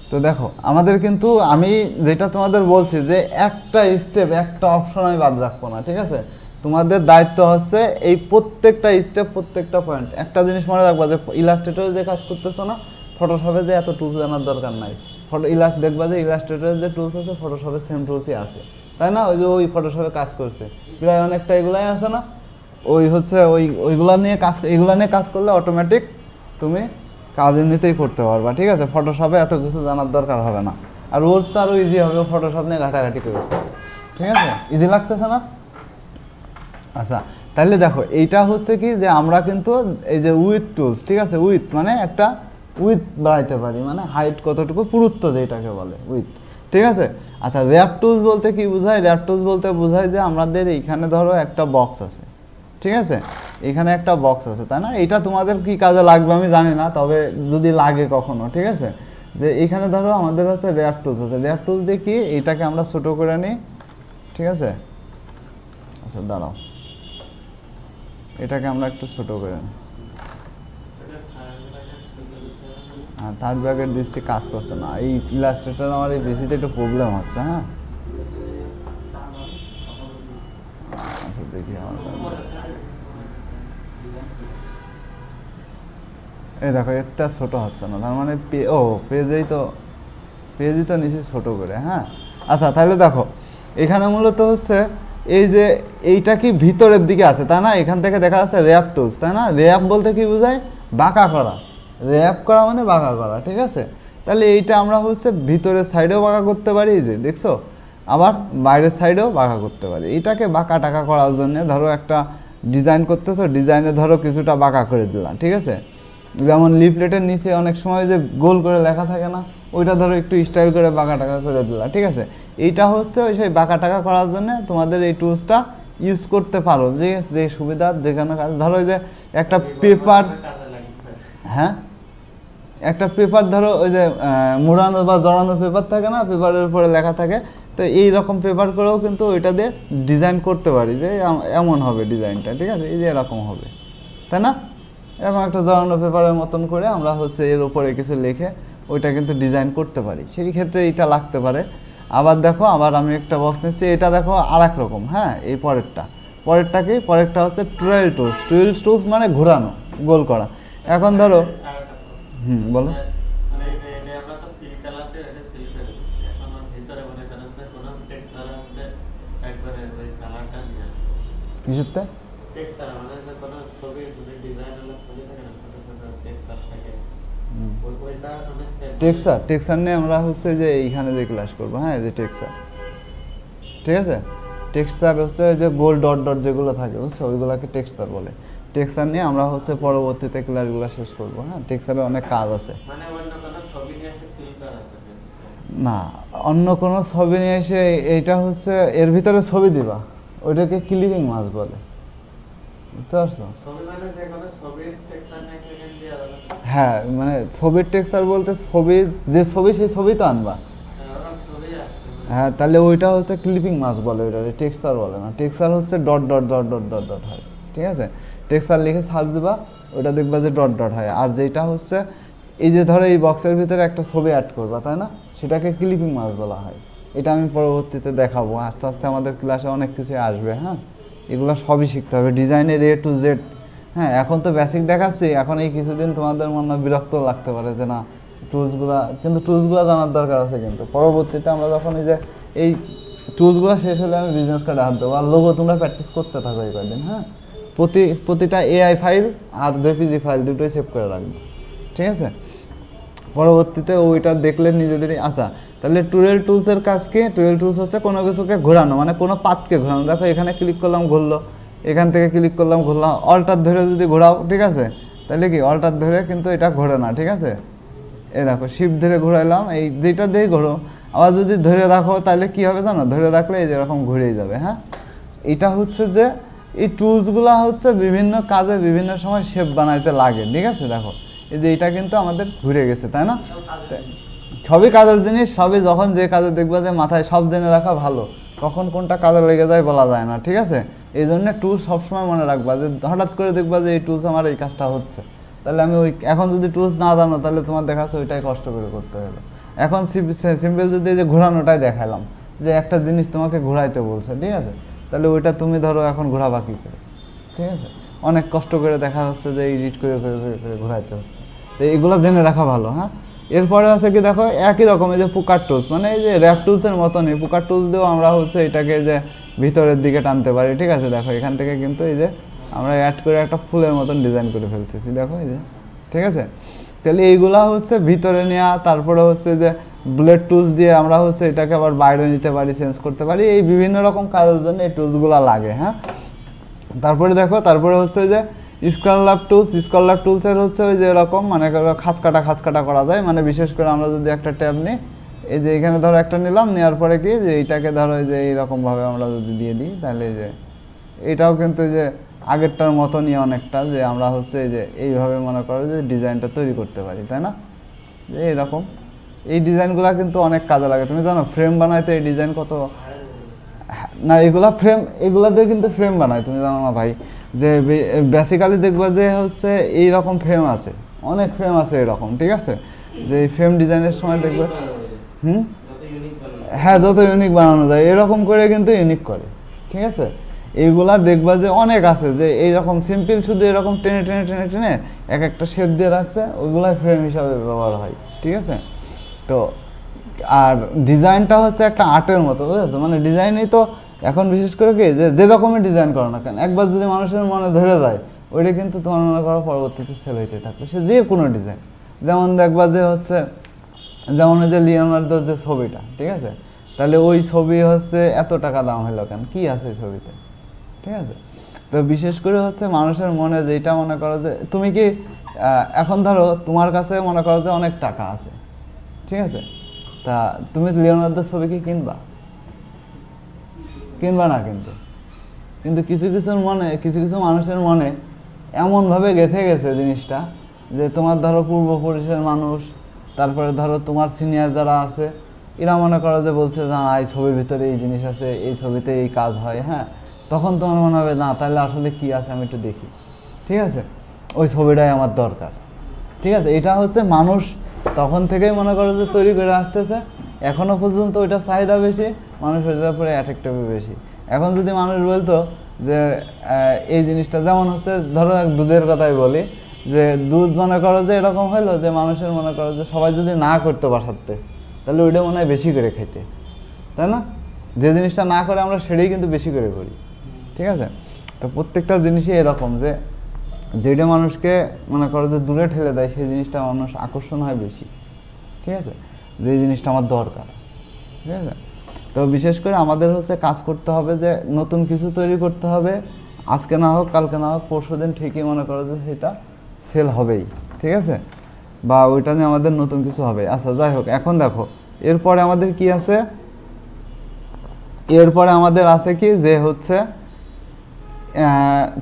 তো দেখো আমাদের কিন্তু আমি যেটা তোমাদের বলছি যে একটা স্টেপ একটা অপশন আমি বাদ রাখবো না, ঠিক আছে? তোমাদের দায়িত্ব হচ্ছে এই প্রত্যেকটা স্টেপ প্রত্যেকটা পয়েন্ট। একটা জিনিস মনে রাখবা যে ইলাস্ট্রেটরে যে কাজ করতেছো না, ফটোশপে যে এত টুলস জানার দরকার নাই। দেখবা যে ইলাস্ট্রেটরের যে টুলস আছে ফটোশপে সেম টুলসই আছে, তাই না? ওই যে ওই ফটোশপে কাজ করছে প্রায় অনেকটা এগুলাই আছে না, ওই হচ্ছে ওইগুলা নিয়ে এগুলা নিয়ে কাজ করলে অটোমেটিক তুমি কাজ এমনিতেই করতে পারবা, ঠিক আছে? ফটোশপে এত কিছু জানার দরকার হবে না, আর ওর তো আরও ইজি হবে, ফটোশপ নিয়ে ঘাটাঘাটি করেছে, ঠিক আছে? ইজি লাগতেছে না? আচ্ছা, তাহলে দেখো এইটা হচ্ছে কি যে আমরা কিন্তু এই যে উইথ টুলস, ঠিক আছে? উইথ মানে একটা উইথ বাড়াইতে পারি, মানে হাইট কতটুকু, পুরুত্ব যেটাকে বলে উইথ, ঠিক আছে? আচ্ছা, র্যাপ টুলস বলতে কি বোঝায়? র্যাপ টুলস বলতে বোঝায় যে আমাদের এইখানে ধরো একটা বক্স আছে, ঠিক আছে? এখানে একটা বক্স আছে, তাই না? এটা তোমাদের কি কাজে লাগবে আমি জানি না, তবে যদি লাগে কখনো, ঠিক আছে? যে এখানে ধরো আমাদের হচ্ছে র্যাপ টুলস আছে, র্যাপ টুলস দিয়ে কি এইটাকে আমরা ছোটো করে নিই, ঠিক আছে? আচ্ছা দাঁড়াও, এটাকে আমরা একটু ছোটো করে নিই। হ্যাঁ, থার্ড ব্র্যাকেট দিচ্ছি, কাজ করছে না। এই ইলাস্ট্রেটর আমার এই বেশিতে একটু প্রবলেম হচ্ছে। হ্যাঁ, আচ্ছা দেখি আমার, এই দেখো এতে ছোট হচ্ছে না, তার মানে পেজই তো নিচে ছোট করে। হ্যাঁ, আচ্ছা তাহলে দেখো এখানে মূলত হচ্ছে এই যে এইটা কি ভিতরের দিকে আছে, তাই না? এখান থেকে দেখা যাচ্ছে র্যাপ টুলস, তাই না? র্যাপ বলতে কি বোঝায়? বাঁকা করা। র্যাপ করা মানে বাঁকা করা, ঠিক আছে? তাহলে এইটা আমরা হচ্ছে ভিতরের সাইডেও বাঁকা করতে পারি, এই যে দেখছো, আবার বাইরের সাইডেও বাঁকা করতে পারি। এইটাকে বাঁকা টাকা করার জন্য ধরো একটা ডিজাইন করতেছো, ডিজাইনে ধরো কিছুটা বাঁকা করে দিলাম, ঠিক আছে? যেমন লিফলেটের নিচে অনেক সময় যে গোল করে লেখা থাকে না, ওইটা ধরো একটু স্টাইল করে বাঁকা টাকা করে দিলাম, ঠিক আছে? এইটা হচ্ছে ওই সেই বাঁকা টাকা করার জন্য তোমাদের এই টুলসটা ইউজ করতে পারো, যে যে সুবিধা যেখানে কাজ। ধরো ওই যে একটা পেপার, হ্যাঁ একটা পেপার ধরো ওই যে মোড়ানো বা জড়ানো পেপার থাকে না, পেপারের উপরে লেখা থাকে, তো এই রকম পেপার করেও কিন্তু ওইটা দিয়ে ডিজাইন করতে পারি, যে এমন হবে ডিজাইনটা, ঠিক আছে? এই যে এরকম হবে, তাই না? এরকম একটা জড়ানো পেপারের মতন করে আমরা হচ্ছে এর উপরে কিছু লিখে ওইটা কিন্তু ডিজাইন করতে পারি, সেই ক্ষেত্রে এইটা লাগতে পারে। আবার দেখো, আবার আমি একটা বক্স নিচ্ছি, এটা দেখো আর এক রকম। হ্যাঁ, এই পরেরটা কি? পরেরটা হচ্ছে টুয়েল টুলস। টুয়েল টুলস মানে ঘোরানো, গোল করা। এখন ধরো বলো। কিছুতে টেক্সচার নিয়ে আমরা হচ্ছে যে এইখানে যে ক্লাস করবো। হ্যাঁ, যে টেক্সচার, ঠিক আছে? টেক্সচার হচ্ছে যে গোল ডট ডট যেগুলো থাকে, বুঝছো, ওইগুলোকে টেক্সচার বলে। টেক্সচার নিয়ে আমরা হচ্ছে পরবর্তীতে ক্লাসগুলো শেষ করবো। হ্যাঁ, টেক্সচারে অনেক কাজ আছে। না, অন্য কোনো ছবি নিয়ে এসে এইটা হচ্ছে এর ভিতরে ছবি দিবা, ওইটাকে ক্লিপিং মাস বলে, বুঝতে পারছো? হ্যাঁ, মানে ছবির টেক্সচার বলতে ছবি, যে ছবি সেই ছবি তো আনবা। হ্যাঁ, তাহলে ওইটা হচ্ছে ক্লিপিং মাস বলে, ওইটা টেক্সচার বলে না। টেক্সচার হচ্ছে dot dot dot dot dot dot হয়, ঠিক আছে? টেক্সচার লিখে সার্চ দিবা, ওইটা দেখবা যে ডট ডট হয়। আর যেটা হচ্ছে এই যে ধরো এই বক্সের ভিতরে একটা ছবি অ্যাড করবা, তাই না? সেটাকে ক্লিপিং মাস বলা হয়। এটা আমি পরবর্তীতে দেখাবো, আস্তে আস্তে আমাদের ক্লাসে অনেক কিছু আসবে। হ্যাঁ, এগুলো সবই শিখতে হবে, ডিজাইনের A to Z। হ্যাঁ, এখন তো বেসিক দেখাচ্ছি, এখন এই কিছুদিন তোমাদের মনে বিরক্ত লাগতে পারে যে না টুলসগুলা, কিন্তু টুলসগুলো জানার দরকার আছে। কিন্তু পরবর্তীতে আমরা যখন এই টুলসগুলো শেষ হলে আমি বিজনেস কার্ডে হাত দেবো, আর লোগো তোমরা প্র্যাকটিস করতে থাকো এই কয়েকদিন। হ্যাঁ, প্রতিটা AI ফাইল আর JPG ফাইল দুটোই সেভ করে রাখবো, ঠিক আছে? পরবর্তীতে ওইটা দেখলে নিজেদেরই। আচ্ছা, তাহলে টুয়েল টুলসের কাজ কি? টুয়েল টুলস হচ্ছে কোনো কিছুকে ঘোরানো, মানে কোনো পাতকে ঘোরানো। দেখো এখানে ক্লিক করলাম ঘুরলো, এখান থেকে ক্লিক করলাম ঘুরলাম। অল্টার ধরে যদি ঘোরাও, ঠিক আছে, তাহলে কি অল্টার ধরে কিন্তু এটা ঘোরে না, ঠিক আছে? এই দেখো শিপ ধরে ঘোরাইলাম, এই যেটা দিয়ে ঘোরো। আবার যদি ধরে রাখো তাহলে কি হবে জানো? ধরে রাখলে এই যেরকম ঘুরেই যাবে। হ্যাঁ, এটা হচ্ছে যে এই টুলসগুলো হচ্ছে বিভিন্ন কাজে বিভিন্ন সময় শেপ বানাইতে লাগে, ঠিক আছে? দেখো এই যে এটা কিন্তু আমাদের ঘুরে গেছে, তাই না? সবই কাজের জিনিস, সবই যখন যে কাজে দেখবা যে মাথায় সব জেনে রাখা ভালো, কখন কোনটা কাজে লেগে যায় বলা যায় না, ঠিক আছে? এই জন্য টুলস সবসময় মনে রাখবা, যে হঠাৎ করে দেখবা যে এই টুলস আমার এই কাজটা হচ্ছে, তাহলে আমি এখন যদি টুলস না জানো তাহলে তোমার দেখাচ্ছে ওইটাই কষ্ট করে করতে হলো। এখন সিম্পল যদি এই যে ঘোরানোটাই দেখালাম, যে একটা জিনিস তোমাকে ঘোরাইতে বলছে, ঠিক আছে, তাহলে ওইটা তুমি ধরো এখন ঘোরাবা কী করে, ঠিক আছে? অনেক কষ্ট করে দেখা যাচ্ছে যে এডিট করে করে করে করে ঘোরাইতে হচ্ছে। তো এগুলো জেনে রাখা ভালো। হ্যাঁ, এরপরে আছে কি দেখো একই রকম এই যে পুকার টুলস, মানে এই যে র্যাপ টুলসের মতনই পুকার টুলস দিয়েও আমরা হচ্ছে এটাকে যে ভিতরের দিকে টানতে পারি, ঠিক আছে। দেখো এখান থেকে কিন্তু এই যে আমরা অ্যাড করে একটা ফুলের মতন ডিজাইন করে ফেলতেছি, দেখো এই যে, ঠিক আছে। তাহলে এইগুলা হচ্ছে ভিতরে নেওয়া, তারপরে হচ্ছে যে ব্লেড টুলস দিয়ে আমরা হচ্ছে এটাকে আবার বাইরে নিতে পারি, চেঞ্জ করতে পারি, এই বিভিন্ন রকম কাজের জন্য এই টুলসগুলো লাগে, হ্যাঁ। তারপরে দেখো তারপরে হচ্ছে যে স্কলার টুলসের হচ্ছে ওই যে এরকম মানে খাস কাটা করা যায়, মানে বিশেষ করে আমরা যদি একটা ট্যাব নিই, এই যে এখানে ধরো একটা নিলাম, নেওয়ার পরে কি যে এইটাকে ধরো এই যে এইরকমভাবে আমরা যদি দিয়ে দিই, তাহলে এই যে এটাও কিন্তু যে আগেরটার মতনই অনেকটা, যে আমরা হচ্ছে এই যে এইভাবে মনে করো যে ডিজাইনটা তৈরি করতে পারি, তাই না। যে এরকম এই ডিজাইনগুলো কিন্তু অনেক কাজে লাগে, তুমি জানো ফ্রেম বানাইতে এই ডিজাইন কত না, এগুলা দিয়ে কিন্তু ফ্রেম বানায়, তুমি জানো না ভাই, যে বেসিক্যালি দেখবা যে হচ্ছে এইরকম ফ্রেম আছে, অনেক ফ্রেম আছে এরকম, ঠিক আছে। যে এই ফ্রেম ডিজাইনের সময় দেখবে হ্যাঁ যত ইউনিক বানানো যায় এরকম করে কিন্তু ইউনিক করে, ঠিক আছে। এইগুলা দেখবা যে অনেক আছে যে এইরকম সিম্পল শুধু এরকম টেনে টেনে টেনে টেনে এক একটা শেপ দিয়ে রাখছে, ওইগুলাই ফ্রেম হিসাবে ব্যবহার হয়, ঠিক আছে। তো আর ডিজাইনটা হচ্ছে একটা আর্টের মতো, বুঝেছো, মানে ডিজাইনই তো এখন বিশেষ করে কি যে রকমের ডিজাইন করো না কেন, একবার যদি মানুষের মনে ধরে যায় ওইটা কিন্তু তোমার মনে করো পরবর্তীতে সেল হইতে থাকবে, সে যে কোনো ডিজাইন। যেমন দেখবা যে হচ্ছে যেমন ওই যে লিওনার্দোর যে ছবিটা, ঠিক আছে, তাহলে ওই ছবি হচ্ছে এত টাকা দাম হলো কেন, কি আছে ছবিতে, ঠিক আছে। তো বিশেষ করে হচ্ছে মানুষের মনে যেটা মনে করো যে তুমি কি এখন ধরো তোমার কাছে মনে করো যে অনেক টাকা আছে, ঠিক আছে, তা তুমি লিওনার্দোর ছবি কি কিনবা না, কিন্তু কিছু কিছু মানুষের মনে এমনভাবে গেঁথে গেছে জিনিসটা, যে তোমার ধরো পূর্বপুরুষের মানুষ, তারপরে ধরো তোমার সিনিয়র যারা আছে, এরা মনে করো যে বলছে যে এই ছবির ভিতরে এই জিনিস আছে, এই ছবিতে এই কাজ হয়, হ্যাঁ, তখন তোমার মনে হবে না তাহলে আসলে কি আছে আমি একটু দেখি, ঠিক আছে, ওই ছবিটাই আমার দরকার, ঠিক আছে। এটা হচ্ছে মানুষ তখন থেকেই মনে করো যে তৈরি করে আসতেছে, এখনো পর্যন্ত ওইটা চাহিদা বেশি, মানুষ ওইটার উপরে অ্যাট্রাক্টিভ বেশি। এখন যদি মানুষ বলতো যে এই জিনিসটা যেমন হচ্ছে ধরো দুধের কথাই বলি, যে দুধ মনে করো যে এরকম হলো যে মানুষের মনে করো যে সবাই যদি না করতে বাসাতে, তাহলে ওইটা মনে হয় বেশি করে খাইতে, তাই না। যে জিনিসটা না করে আমরা সেটাই কিন্তু বেশি করে করি, ঠিক আছে। তো প্রত্যেকটা জিনিসই এরকম যে যেটা মানুষকে মনে করো যে দূরে ঠেলে দেয় সেই জিনিসটা মানুষ আকর্ষণ হয় বেশি, ঠিক আছে, যে জিনিসটা আমার দরকার, ঠিক আছে। তো বিশেষ করে আমাদের হচ্ছে কাজ করতে হবে যে নতুন কিছু তৈরি করতে হবে, আজকে না হোক কালকে না হোক পরশুদিন ঠিকই মনে করো যে সেটা সেল হবেই, ঠিক আছে, বা ওইটা নিয়ে আমাদের নতুন কিছু হবে। আচ্ছা যাই হোক, এখন দেখো এরপরে আমাদের কি আছে, এরপরে আমাদের আছে কি যে হচ্ছে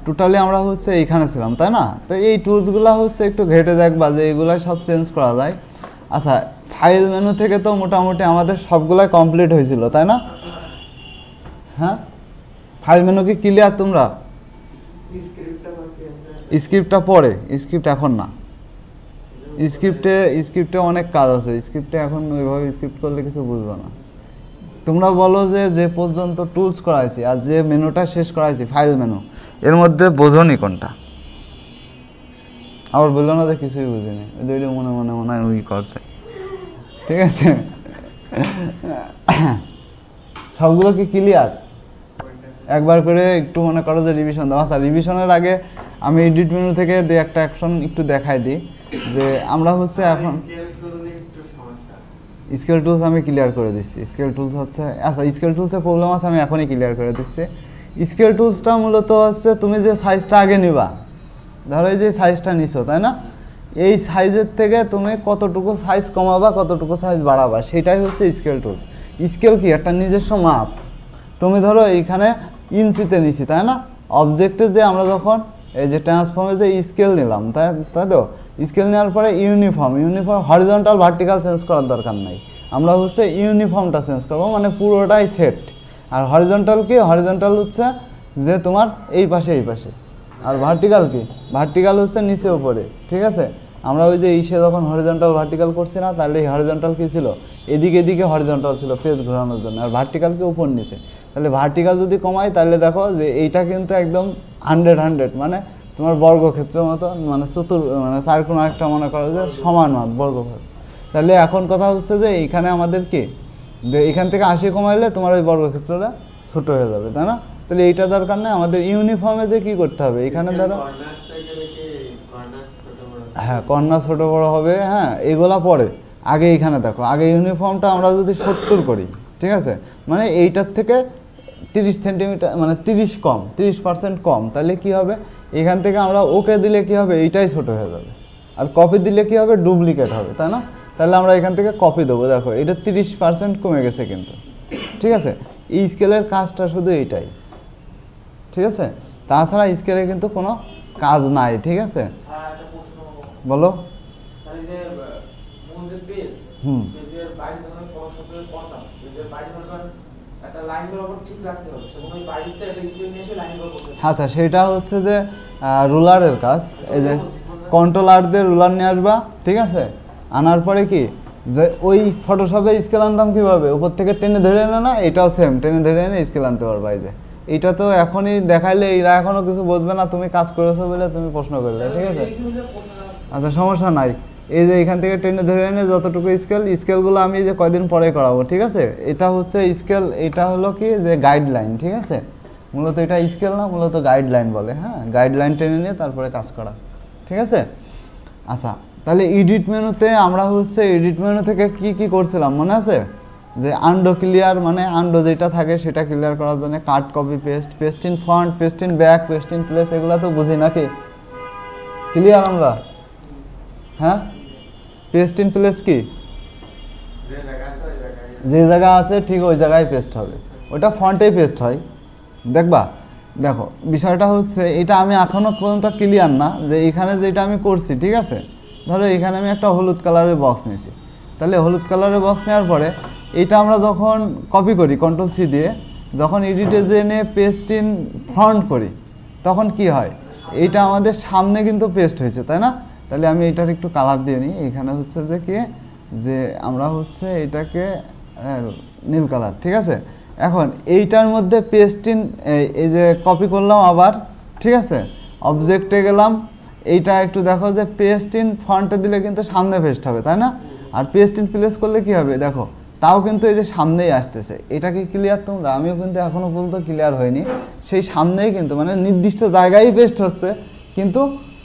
টোটালি আমরা হচ্ছে এইখানে ছিলাম, তাই না। তো এই টুলসগুলো হচ্ছে একটু ঘেটে দেখবা যে এইগুলো সব চেঞ্জ করা যায়। আচ্ছা ফাইল মেনু থেকে তো মোটামুটি আমাদের সবগুলাই কমপ্লিট হয়েছিল, তাই না। হ্যাঁ ফাইল মেনু কি ক্লিয়ার তোমরা? স্ক্রিপ্টটা পরে, স্ক্রিপ্ট এখন না, স্ক্রিপ্টে অনেক কাজ আছে, স্ক্রিপ্টে এখন ওইভাবে স্ক্রিপ্ট করলে কিছু বুঝবে না। তোমরা বলো যে পর্যন্ত টুলস করাইছি আর যে মেনুটা শেষ করাইছি ফাইল মেনু, এর মধ্যে বোঝনি কোনটা? আবার বললো না যে কিছুই বুঝিনি, দুইটা মনে মনে মনে হয় ওই করছে, ঠিক আছে। সবগুলো কি ক্লিয়ার? একবার করে একটু মনে করো যে রিভিশন দাও। আচ্ছা রিভিশনের আগে আমি এডিট মেনু থেকে দু একটা অ্যাকশন একটু দেখাই দিই, যে আমরা হচ্ছে এখন স্কেল টুলস আমি ক্লিয়ার করে দিচ্ছি। স্কেল টুলস হচ্ছে আচ্ছা স্কেল টুলসের প্রবলেম আছে, আমি এখনই ক্লিয়ার করে দিচ্ছি। স্কেল টুলসটা মূলত হচ্ছে তুমি যে সাইজটা আগে নিবা, ধরো এই যে সাইজটা নিছো, তাই না, এই সাইজের থেকে তুমি কতটুকু সাইজ কমাবা কতটুকু সাইজ বাড়াবা সেটাই হচ্ছে স্কেল টুলস। স্কেল কি একটা নিজস্ব মাপ, তুমি ধরো এইখানে ইঞ্চিতে নিছি, তাই না, অবজেক্টে যে আমরা যখন এই যে ট্রান্সফর্মে যে স্কেল নিলাম, তাই তো, স্কেল নেওয়ার পরে ইউনিফর্ম হরিজন্টাল ভার্টিক্যাল চেঞ্জ করার দরকার নাই, আমরা হচ্ছে ইউনিফর্মটা চেঞ্জ করবো, মানে পুরোটাই সেট। আর হরিজন্টাল কি, হরিজন্টাল হচ্ছে যে তোমার এই পাশে এই পাশে, আর ভার্টিক্যাল কি, ভার্টিক্যাল হচ্ছে নিচে উপরে, ঠিক আছে। আমরা ওই যে ইসে যখন হরিজন্টাল ভার্টিক্যাল করছি না, তাহলে এই হরিজন্টাল কী ছিল, এদিকে এদিকে হরিজন্টাল ছিল পেজ ঘোরানোর জন্য, আর ভার্টিক্যালকে উপর নিচে। তাহলে ভার্টিক্যাল যদি কমাই তাহলে দেখো যে এইটা কিন্তু একদম 100 মানে তোমার বর্গক্ষেত্রের মতো, মানে মানে চারকোণ একটা মনে করো যে সমান মাপ বর্গক্ষেত্র। তাহলে এখন কথা হচ্ছে যে এইখানে আমাদের কি, যে এখান থেকে 80 কমাইলে তোমার ওই বর্গক্ষেত্রটা ছোট হয়ে যাবে, তাই না? তাহলে এইটা দরকার নেই আমাদের। ইউনিফর্মে যে কি করতে হবে এখানে ধরো, হ্যাঁ কর্নার ছোট বড় হবে, হ্যাঁ এগুলা পরে। আগে এইখানে দেখো, আগে ইউনিফর্মটা আমরা যদি 70 করি, ঠিক আছে, মানে এইটার থেকে 30 সেন্টিমিটার মানে 30 কম, 30% কম, তাহলে কি হবে এখান থেকে আমরা ওকে দিলে কি হবে, এইটাই ছোট হয়ে যাবে। আর কপি দিলে কি হবে, ডুপ্লিকেট হবে, তাই না? তাহলে আমরা এখান থেকে কপি দেবো, দেখো এটা 30% কমে গেছে কিন্তু, ঠিক আছে। এই স্কেলের কাজটা শুধু এইটাই, ঠিক আছে, তাছাড়া স্কেলে কিন্তু কোনো কাজ নাই, ঠিক আছে। বলো। আচ্ছা সেটা হচ্ছে যে রুলারের কাজ। এই যে কন্ট্রোলার দিয়ে রুলার নিয়ে আসবা, ঠিক আছে, আনার পরে কি যে ওই ফটোশপে স্কেল আনতাম কীভাবে, উপর থেকে টেনে ধরে এনে না, এটাও সেম টেনে ধরে এনে স্কেল আনতে পারবা। এই যে এইটা তো এখনই দেখাইলে এরা এখনও কিছু বুঝবে না, তুমি কাজ করেছো বলে তুমি প্রশ্ন করবে, ঠিক আছে। আচ্ছা সমস্যা নাই। এই যে এখান থেকে টেনে ধরে এনে যতটুকু স্কেলগুলো আমি যে কয়দিন পরে করাবো, ঠিক আছে। এটা হচ্ছে স্কেল, এটা হলো কি যে গাইডলাইন, ঠিক আছে। মূলত এটা স্কেল না, মূলত গাইডলাইন বলে, হ্যাঁ গাইডলাইন টেনে নিয়ে তারপরে কাজ করা, ঠিক আছে। আচ্ছা তাহলে এডিট মেনুতে আমরা হচ্ছে এডিট মেনু থেকে কি কি করছিলাম মনে আছে, যে আন্ডো ক্লিয়ার, মানে আন্ডো যেটা থাকে সেটা ক্লিয়ার করার জন্য cut copy paste, paste in front, paste in back, paste in place, এগুলো তো বুঝি নাকি, ক্লিয়ার আমরা? হ্যাঁ পেস্ট ইন প্লেস কি, যে জায়গা আছে ঠিক ওই জায়গায় পেস্ট হবে, ওটা ফন্টেই পেস্ট হয়, দেখবা। দেখো বিষয়টা হচ্ছে এটা আমি এখনও পর্যন্ত ক্লিয়ার না, যে এখানে যেটা আমি করছি, ঠিক আছে, ধরো এখানে আমি একটা হলুদ কালারের বক্স নিয়েছি, তাহলে হলুদ কালারের বক্স নেওয়ার পরে এটা আমরা যখন কপি করি কন্ট্রোল সি দিয়ে, যখন এডিটে যে এনে পেস্ট ইন ফ্রন্ট করি তখন কি হয়, এইটা আমাদের সামনে কিন্তু পেস্ট হয়েছে, তাই না? তাহলে আমি এটার একটু কালার দিয়ে নিই। এখানে হচ্ছে যে কি, যে আমরা হচ্ছে এটাকে নীল কালার, ঠিক আছে। এখন এইটার মধ্যে পেস্ট ইন, এই যে কপি করলাম আবার, ঠিক আছে, অবজেক্টে গেলাম, এইটা একটু দেখো যে পেস্ট ইন ফন্টে দিলে কিন্তু সামনে পেস্ট হবে, তাই না? আর পেস্ট ইন প্লেস করলে কি হবে দেখো, তাও কিন্তু এই যে সামনেই আসতেছে। এটা কি ক্লিয়ার তোমরা? আমিও কিন্তু এখনও পর্যন্ত ক্লিয়ার হয়নি। সেই সামনেই কিন্তু মানে নির্দিষ্ট জায়গায় পেস্ট হচ্ছে, কিন্তু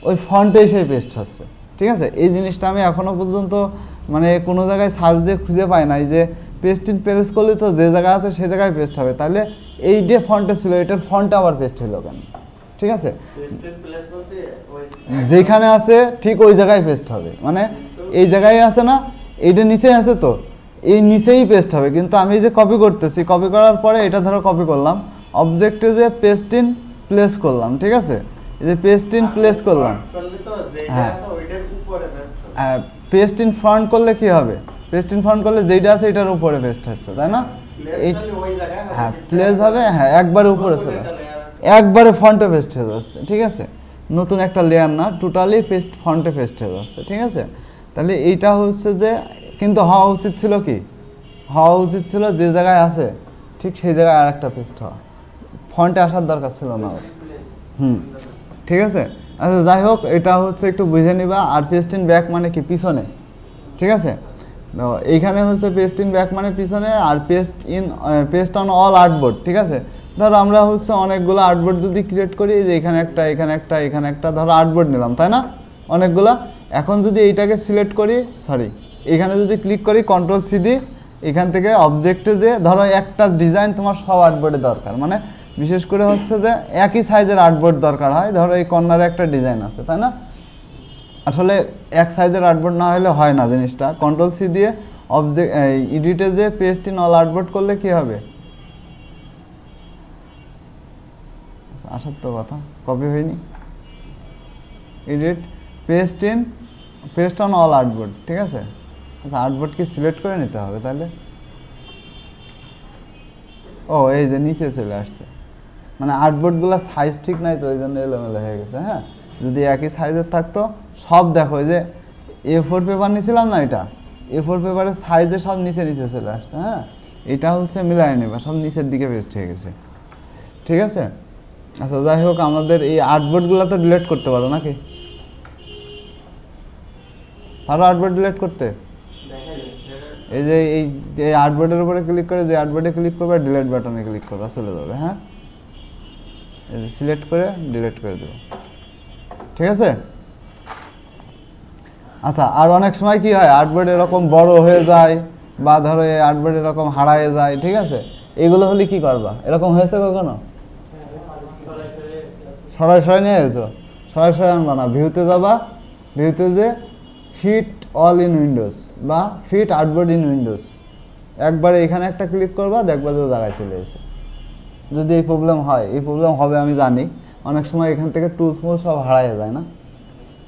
ওই ফন্টেই সেই পেস্ট হচ্ছে, ঠিক আছে। এই জিনিসটা আমি এখনও পর্যন্ত মানে কোনো জায়গায় সার্চ দিয়ে খুঁজে পাই নাই, যে পেস্ট ইন প্লেস করলে তো যে জায়গা আছে সেই জায়গায় পেস্ট হবে, তাহলে এই যে ফন্টে ছিল এটার ফন্টে আবার পেস্ট হলো কেন, ঠিক আছে। যেখানে আছে ঠিক ওই জায়গায় পেস্ট হবে, মানে এই জায়গায় আছে না, এইটা নিচেই আছে, তো এই নিচেই পেস্ট হবে। কিন্তু আমি যে কপি করতেছি, কপি করার পরে এটা ধরো কপি করলাম, অবজেক্টে যে পেস্ট ইন প্লেস করলাম, ঠিক আছে, এই যে পেস্ট ইন প্লেস করলাম, হ্যাঁ হ্যাঁ পেস্ট ইন ফ্রন্ট করলে কি হবে, পেস্ট ইন ফ্রন্ট করলে যেটা আছে এটার উপরে পেস্ট হচ্ছে, তাই না? এই হ্যাঁ প্লেস হবে, হ্যাঁ একবারে উপরে চলে আসছে, একবারে ফন্টে পেস্ট হয়ে যাচ্ছে, ঠিক আছে। নতুন একটা লেয়ার না, টোটালি পেস্ট ফন্টে পেস্ট হয়ে যাচ্ছে, ঠিক আছে। তাহলে এইটা হচ্ছে যে, কিন্তু হওয়া উচিত ছিল কি, হওয়া উচিত ছিল যে জায়গায় আছে ঠিক সেই জায়গায় আর একটা পেস্ট হওয়া, ফন্টে আসার দরকার ছিল না। ঠিক আছে। আচ্ছা যাই হোক, এটা হচ্ছে একটু বুঝে নিবা। আর পেস্ট ইন ব্যাক মানে কি, পিছনে, ঠিক আছে। এইখানে হচ্ছে পেস্ট ইন ব্যাক মানে পিছনে, আর পেস্ট অন অল আর্টবোর্ড, ঠিক আছে। ধরো আমরা হচ্ছে অনেকগুলো আর্টবোর্ড যদি ক্রিয়েট করি, যে এখানে একটা, এখানে একটা, এখানে একটা, ধরো আর্টবোর্ড নিলাম, তাই না, অনেকগুলো। এখন যদি এইটাকে সিলেক্ট করি, সরি এখানে যদি ক্লিক করি কন্ট্রোল সি দিই, এখান থেকে অবজেক্টে যে ধরো একটা ডিজাইন তোমার সব আর্টবোর্ডে দরকার, মানে বিশেষ করে হচ্ছে যে একই সাইজের আর্টবোর্ড দরকার হয়। ধরো এই কর্নারে একটা ডিজাইন আছে, তাই না, আসলে এক সাইজের আর্টবোর্ড না হলে হয় না জিনিসটা। কন্ট্রোল সি দিয়ে অবজেক্ট এডিটে যে পেস্ট ইন অল আর্টবোর্ড করলে কি হবে, আসার তো কথা, কপি হয়নি, edit paste on all artboard, ঠিক আছে। আচ্ছা আর্টবোর্ড কি সিলেক্ট করে নিতে হবে তাহলে, ও এই যে নিচে চলে আসছে, মানে আর্টবোর্ডগুলো সাইজ ঠিক নাই তো ওই জন্য এলোমেলো হয়ে গেছে। হ্যাঁ যদি একই সাইজের থাকতো সব, দেখো যে A4 পেপার নিয়েছিলাম না, এটা A4 পেপারের সাইজে সব নিচে নিচে চলে আসছে। হ্যাঁ এটা হচ্ছে মিলাই নেবা, সব নিচের দিকে পেস্ট হয়ে গেছে, ঠিক আছে। আচ্ছা যাই হোক, আমাদের এই আর্টবোর্ডগুলো তো ডিলিট করতে পারো নাকি, পারো আর্টবোর্ড ডিলিট করতে? এই যে এই আর্টবোর্ডের উপরে ক্লিক করে যে আর্টবোর্ডে ক্লিক করবে ডিলিট বাটনে ক্লিক করবে, চলে যাবে। হ্যাঁ, এই যে সিলেক্ট করে ডিলিট করে দেবো, ঠিক আছে। আচ্ছা, আর অনেক সময় কি হয় আর্টবোর্ড এরকম বড় হয়ে যায় বা ধরো এই আর্টবোর্ড এরকম হারায় যায়, ঠিক আছে। এগুলো হলে কি করবা, এরকম হয়েছে কখনো? সরাসরি নিয়ে এসো, সরাসরি আনবা না, ভিউতে যাবা, ভিউতে যে ফিট অল ইন উইন্ডোজ বা ফিট আর্টবোর্ড ইন উইন্ডোজ, একবারে এখানে একটা ক্লিক করবা, দেখবা যে জায়গায় চলে এসে। যদি এই প্রবলেম হয়, এই প্রবলেম হবে আমি জানি, অনেক সময় এখান থেকে টুলস মুলস সব হারায় যায় না।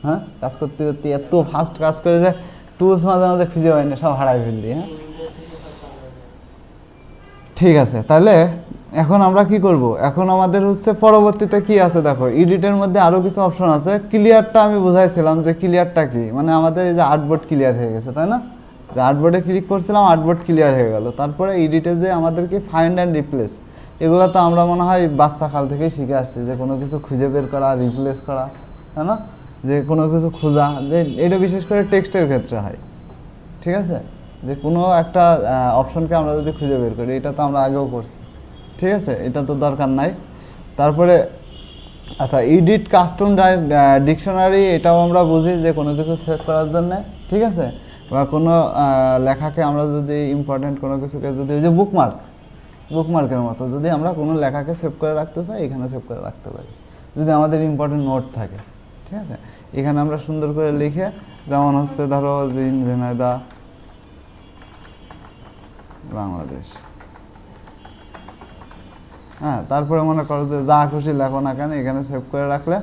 হ্যাঁ, কাজ করতে করতে এত ফাস্ট কাজ করে যে টুলস মাঝে মাঝে খুঁজে পাই না, সব হারাই ফেললি। হ্যাঁ, ঠিক আছে। তাহলে এখন আমরা কি করব, এখন আমাদের হচ্ছে পরবর্তীতে কি আছে দেখো, এডিটের মধ্যে আরও কিছু অপশন আছে। ক্লিয়ারটা আমি বুঝাইছিলাম যে ক্লিয়ারটা কি, মানে আমাদের এই যে আর্টবোর্ড ক্লিয়ার হয়ে গেছে, তাই না, যে আর্টবোর্ডে ক্লিক করছিলাম আর্টবোর্ড ক্লিয়ার হয়ে গেল। তারপরে এডিটে যে আমাদেরকে ফাইন্ড অ্যান্ড রিপ্লেস, এগুলো তো আমরা মনে হয় বাচ্চা কাল থেকেই শিখে আসছি, যে কোনো কিছু খুঁজে বের করা, রিপ্লেস করা, তাই না, যে কোনো কিছু খোঁজা, যে এটা বিশেষ করে টেক্সটের ক্ষেত্রে হয়, ঠিক আছে, যে কোনো একটা অপশনকে আমরা যদি খুঁজে বের করি, এটা তো আমরা আগেও করছি, ঠিক আছে, এটা তো দরকার নাই। তারপরে আচ্ছা, এডিট কাস্টম ডিকশনারি, এটাও আমরা বুঝি যে কোনো কিছু সেভ করার জন্যে, ঠিক আছে, বা কোনো লেখাকে আমরা যদি ইম্পর্টেন্ট কোনো কিছুকে যদি ওই যে বুকমার্কের মতো যদি আমরা কোনো লেখাকে সেভ করে রাখতে চাই, এখানে সেভ করে রাখতে পারি, যদি আমাদের ইম্পর্টেন্ট নোট থাকে, ঠিক আছে। এখানে আমরা সুন্দর করে লিখে, যেমন হচ্ছে ধরো জিন ঝিনাইদা বাংলাদেশ, হ্যাঁ, তারপরে মনে করো যে যা খুশি লেখো না কেন এখানে সেভ করে রাখলে,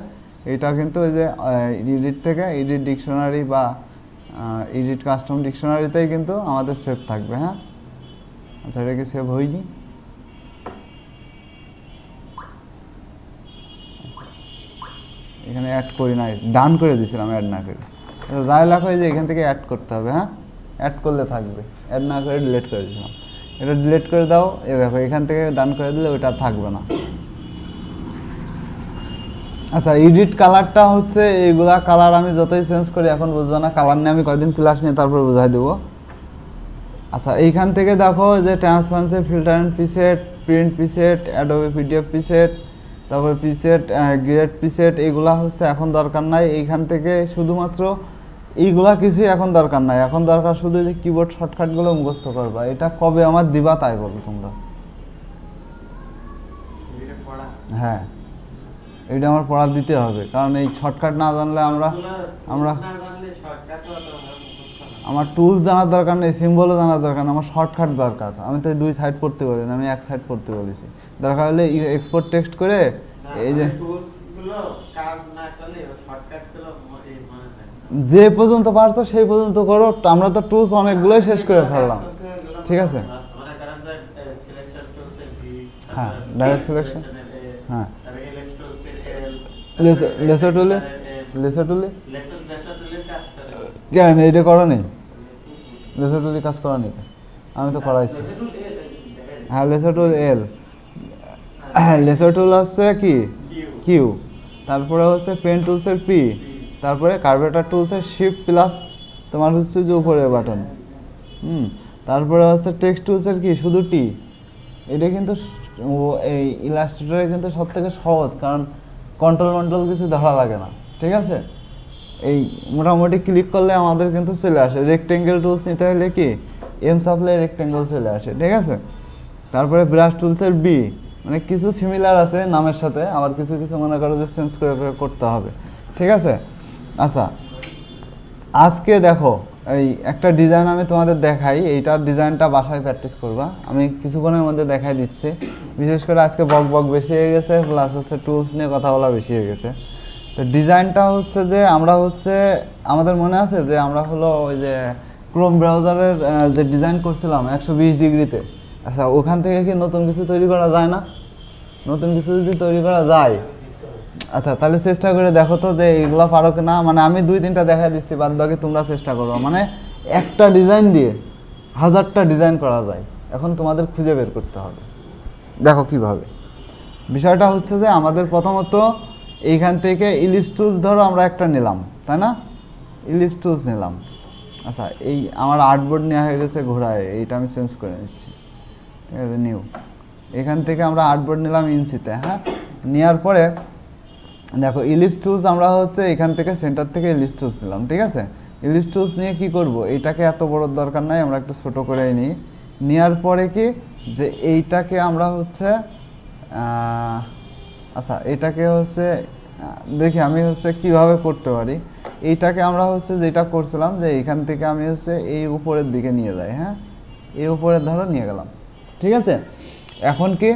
এটা কিন্তু ওই যে এডিট থেকে এডিট ডিকশনারি বা এডিট কাস্টম ডিকশনারিতেই কিন্তু আমাদের সেভ থাকবে। হ্যাঁ, আচ্ছা, এটা কি সেভ হয়নি? এখানে অ্যাড করি নাই, ডান করে দিয়েছিলাম, অ্যাড না করে। যাই লেখো যে এখান থেকে অ্যাড করতে হবে। হ্যাঁ, অ্যাড করলে থাকবে, অ্যাড না করে ডিলিট করে দিয়েছিলাম, এটা ডিলিট করে দাও। এ দেখো এখান থেকে ডান করে দিলে ওইটা থাকবে না। আচ্ছা, এডিট কালারটা হচ্ছে এইগুলা কালার আমি যতই চেঞ্জ করি এখন বুঝবে না, কালার নিয়ে আমি কয়েকদিন ক্লাস নিয়ে তারপর বুঝাই দেবো। আচ্ছা, এইখান থেকে দেখো যে transparency, filter and preset, print preset, Adobe PDF preset, তারপরে প্রিসেট, গ্রেড প্রিসেট, এইগুলা হচ্ছে এখন দরকার নাই। এইখান থেকে শুধুমাত্র এইগুলা কিছুই এখন দরকার নাই, এখন দরকার শুধু যে কিবোর্ড শর্টকাটগুলো মুখস্থ করবা। এটা কবে আমার দিবা তাই বলো তোমরা। হ্যাঁ, এটা আমার পড়া দিতে হবে, কারণ এই শর্টকাট না জানলে আমরা আমার টুলস জানার দরকার নেই, সিম্বলও জানার দরকার নেই, আমার শর্টকাট দরকার। আমি তো 2 সাইড পড়তে বলি না, আমি 1 সাইড পড়তে বলেছি। দরকার হলে এক্সপোর্ট টেক্সট করে এই যে যে পর্যন্ত পারছো সেই পর্যন্ত করো। আমরা তো টুলস অনেকগুলোই শেষ করে ফেললাম, ঠিক আছে। হ্যাঁ, ডাইরেক্ট সিলেকশন, হ্যাঁ, লেসার টুলে কেন এটা করো নি? লেসার টুলে কাজ করো নি? আমি তো করাইছি। হ্যাঁ, লেসার টুল এল, লেসার টুল হচ্ছে কি কিউ, তারপরে হচ্ছে পেন টুলসের পি, তারপরে কার্ভেটার টুলসের শিফট প্লাস তোমার হচ্ছে যে উপরে বাটন, তারপরে হচ্ছে টেক্সট টুলসের কি শুধু টি। এটা কিন্তু এই ইলাস্ট্রেটরে কিন্তু সব থেকে সহজ, কারণ কন্ট্রোল কিছু ধরা লাগে না, ঠিক আছে। এই মোটামুটি ক্লিক করলে আমাদের কিন্তু চলে আসে। রেক্টেঙ্গেল টুলস নিতে হলে কি এম সাপ্লাই রেক্টেঙ্গেল চলে আসে, ঠিক আছে। তারপরে ব্রাশ টুলসের বি, মানে কিছু সিমিলার আছে নামের সাথে, আবার কিছু কিছু মনে করো যে চেঞ্জ করে করতে হবে, ঠিক আছে। আচ্ছা, আজকে দেখো এই একটা ডিজাইন আমি তোমাদের দেখাই, এইটার ডিজাইনটা বাসায় প্র্যাকটিস করবা, আমি কিছুক্ষণের মধ্যে দেখাই দিচ্ছি। বিশেষ করে আজকে বক বেশি হয়ে গেছে, প্লাস হচ্ছে টুলস নিয়ে কথা বলা বেশি হয়ে গেছে। তো ডিজাইনটা হচ্ছে যে আমরা হচ্ছে আমাদের মনে আছে যে আমরা হলো ওই যে ক্রোম ব্রাউজারের যে ডিজাইন করছিলাম 120 ডিগ্রিতে। আচ্ছা, ওখান থেকে কি নতুন কিছু তৈরি করা যায় না? নতুন কিছু যদি তৈরি করা যায়, আচ্ছা তাহলে চেষ্টা করে দেখো তো যে এইগুলো পারো কি না। মানে আমি 2-3টা দেখা দিচ্ছি, বাদ বাকি তোমরা চেষ্টা করো। মানে একটা ডিজাইন দিয়ে 1000টা ডিজাইন করা যায়, এখন তোমাদের খুঁজে বের করতে হবে। দেখো কিভাবে। বিষয়টা হচ্ছে যে আমাদের প্রথমত এইখান থেকে ইলিপস টুলস ধরো আমরা একটা নিলাম, তাই না? ইলিপস টুলস নিলাম, আচ্ছা এই আমার আর্টবোর্ড নেওয়া হয়ে গেছে ঘোড়ায়, এইটা আমি চেঞ্জ করে নিচ্ছি, ঠিক আছে, নিউ। এখান থেকে আমরা আর্টবোর্ড নিলাম ইঞ্চিতে, হ্যাঁ। নেওয়ার পরে দেখো ইলিপস টুলস আমরা হচ্ছে এখান থেকে সেন্টার থেকে ইলিপস টুলস নিলাম, ঠিক আছে। ইলিপস টুলস নিয়ে কি করব, এইটাকে এত বড় দরকার নাই, আমরা একটু ছোট করে নিই। নেওয়ার পরে কি যে এইটাকে আমরা হচ্ছে আচ্ছা এটাকে হচ্ছে দেখি আমি হচ্ছে কিভাবে করতে পারি। এইটাকে আমরা হচ্ছে যেটা করছিলাম যে এইখান থেকে আমি হচ্ছে এই উপরের দিকে নিয়ে যাই, হ্যাঁ, এই উপরের ধরো নিয়ে গেলাম, ঠিক আছে। এখন কি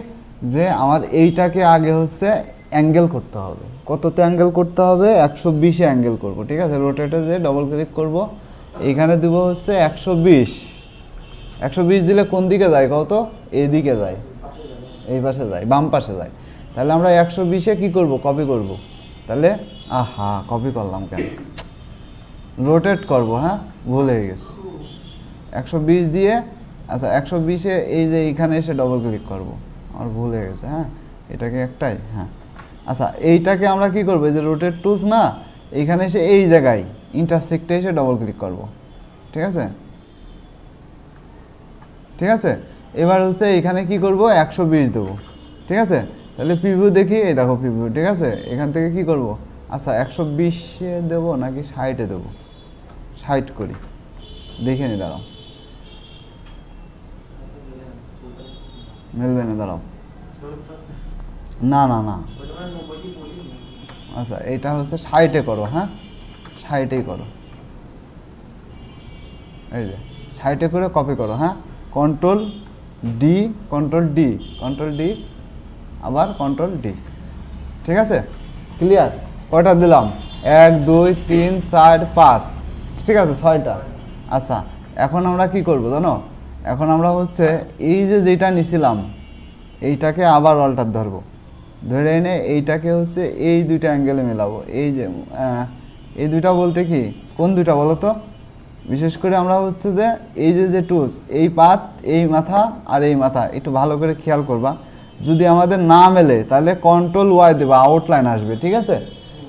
যে আমার এইটাকে আগে হচ্ছে অ্যাঙ্গেল করতে হবে। কততে অ্যাঙ্গেল করতে হবে? 120-এ অ্যাঙ্গেল করব, ঠিক আছে। রোটেটে যে ডবল ক্লিক করব, এইখানে দিব হচ্ছে 120। 120 দিলে কোন দিকে যায় কত? এই দিকে যায়, এই পাশে যায়, বাম পাশে যায়। তাহলে আমরা 120-এ কী করব? কপি করব। তাহলে আহা কপি করলাম কেন, রোটেট করব, হ্যাঁ, ভুল হয়ে গেছে। 120 দিয়ে আচ্ছা 120-এ এই যে এইখানে এসে ডবল ক্লিক করব, আমার ভুল হয়ে গেছে, হ্যাঁ, এটাকে একটাই, হ্যাঁ। আচ্ছা এইটাকে আমরা কি করব, এই যে রোটেট টুলস না, এইখানে এসে এই জায়গায় ইন্টারসেক্টে এসে ডবল ক্লিক করব, ঠিক আছে, ঠিক আছে। এবার হচ্ছে এইখানে কি করব, 120 দেবো, ঠিক আছে। তাহলে প্রিভিউ দেখি, এই দেখো প্রিভিউ, ঠিক আছে। এখান থেকে কি করব, আচ্ছা 120-এ দেবো নাকি 60-এ দেবো, 60 করি, দেখে নি, দাঁড়াও, মিলবে না, দাঁড়াও, না না না, আচ্ছা এইটা হচ্ছে 60-এ করো, হ্যাঁ, 60-এই করো, এই যে 60-এ করে কপি করো, হ্যাঁ, control D, control D, control D, আবার কন্ট্রোল ডি, ঠিক আছে। ক্লিয়ার? কয়টা দিলাম? 1 2 3 4 5, ঠিক আছে, 6টা। আচ্ছা এখন আমরা কি করব জানো, এখন আমরা হচ্ছে এই যে যেটা নিছিলাম এইটাকে আবার অল্টার ধরবো, ধরে এনে এইটাকে হচ্ছে এই দুইটা অ্যাঙ্গেলে মেলাবো। এই যে এই দুইটা বলতে কি কোন দুইটা বলো তো? বিশেষ করে আমরা হচ্ছে যে এই যে টুলস, এই পাত, এই মাথা আর এই মাথা, একটু ভালো করে খেয়াল করবা। যদি আমাদের না মেলে তাহলে কন্ট্রোল ওয়াই দেবা, আউটলাইন আসবে, ঠিক আছে।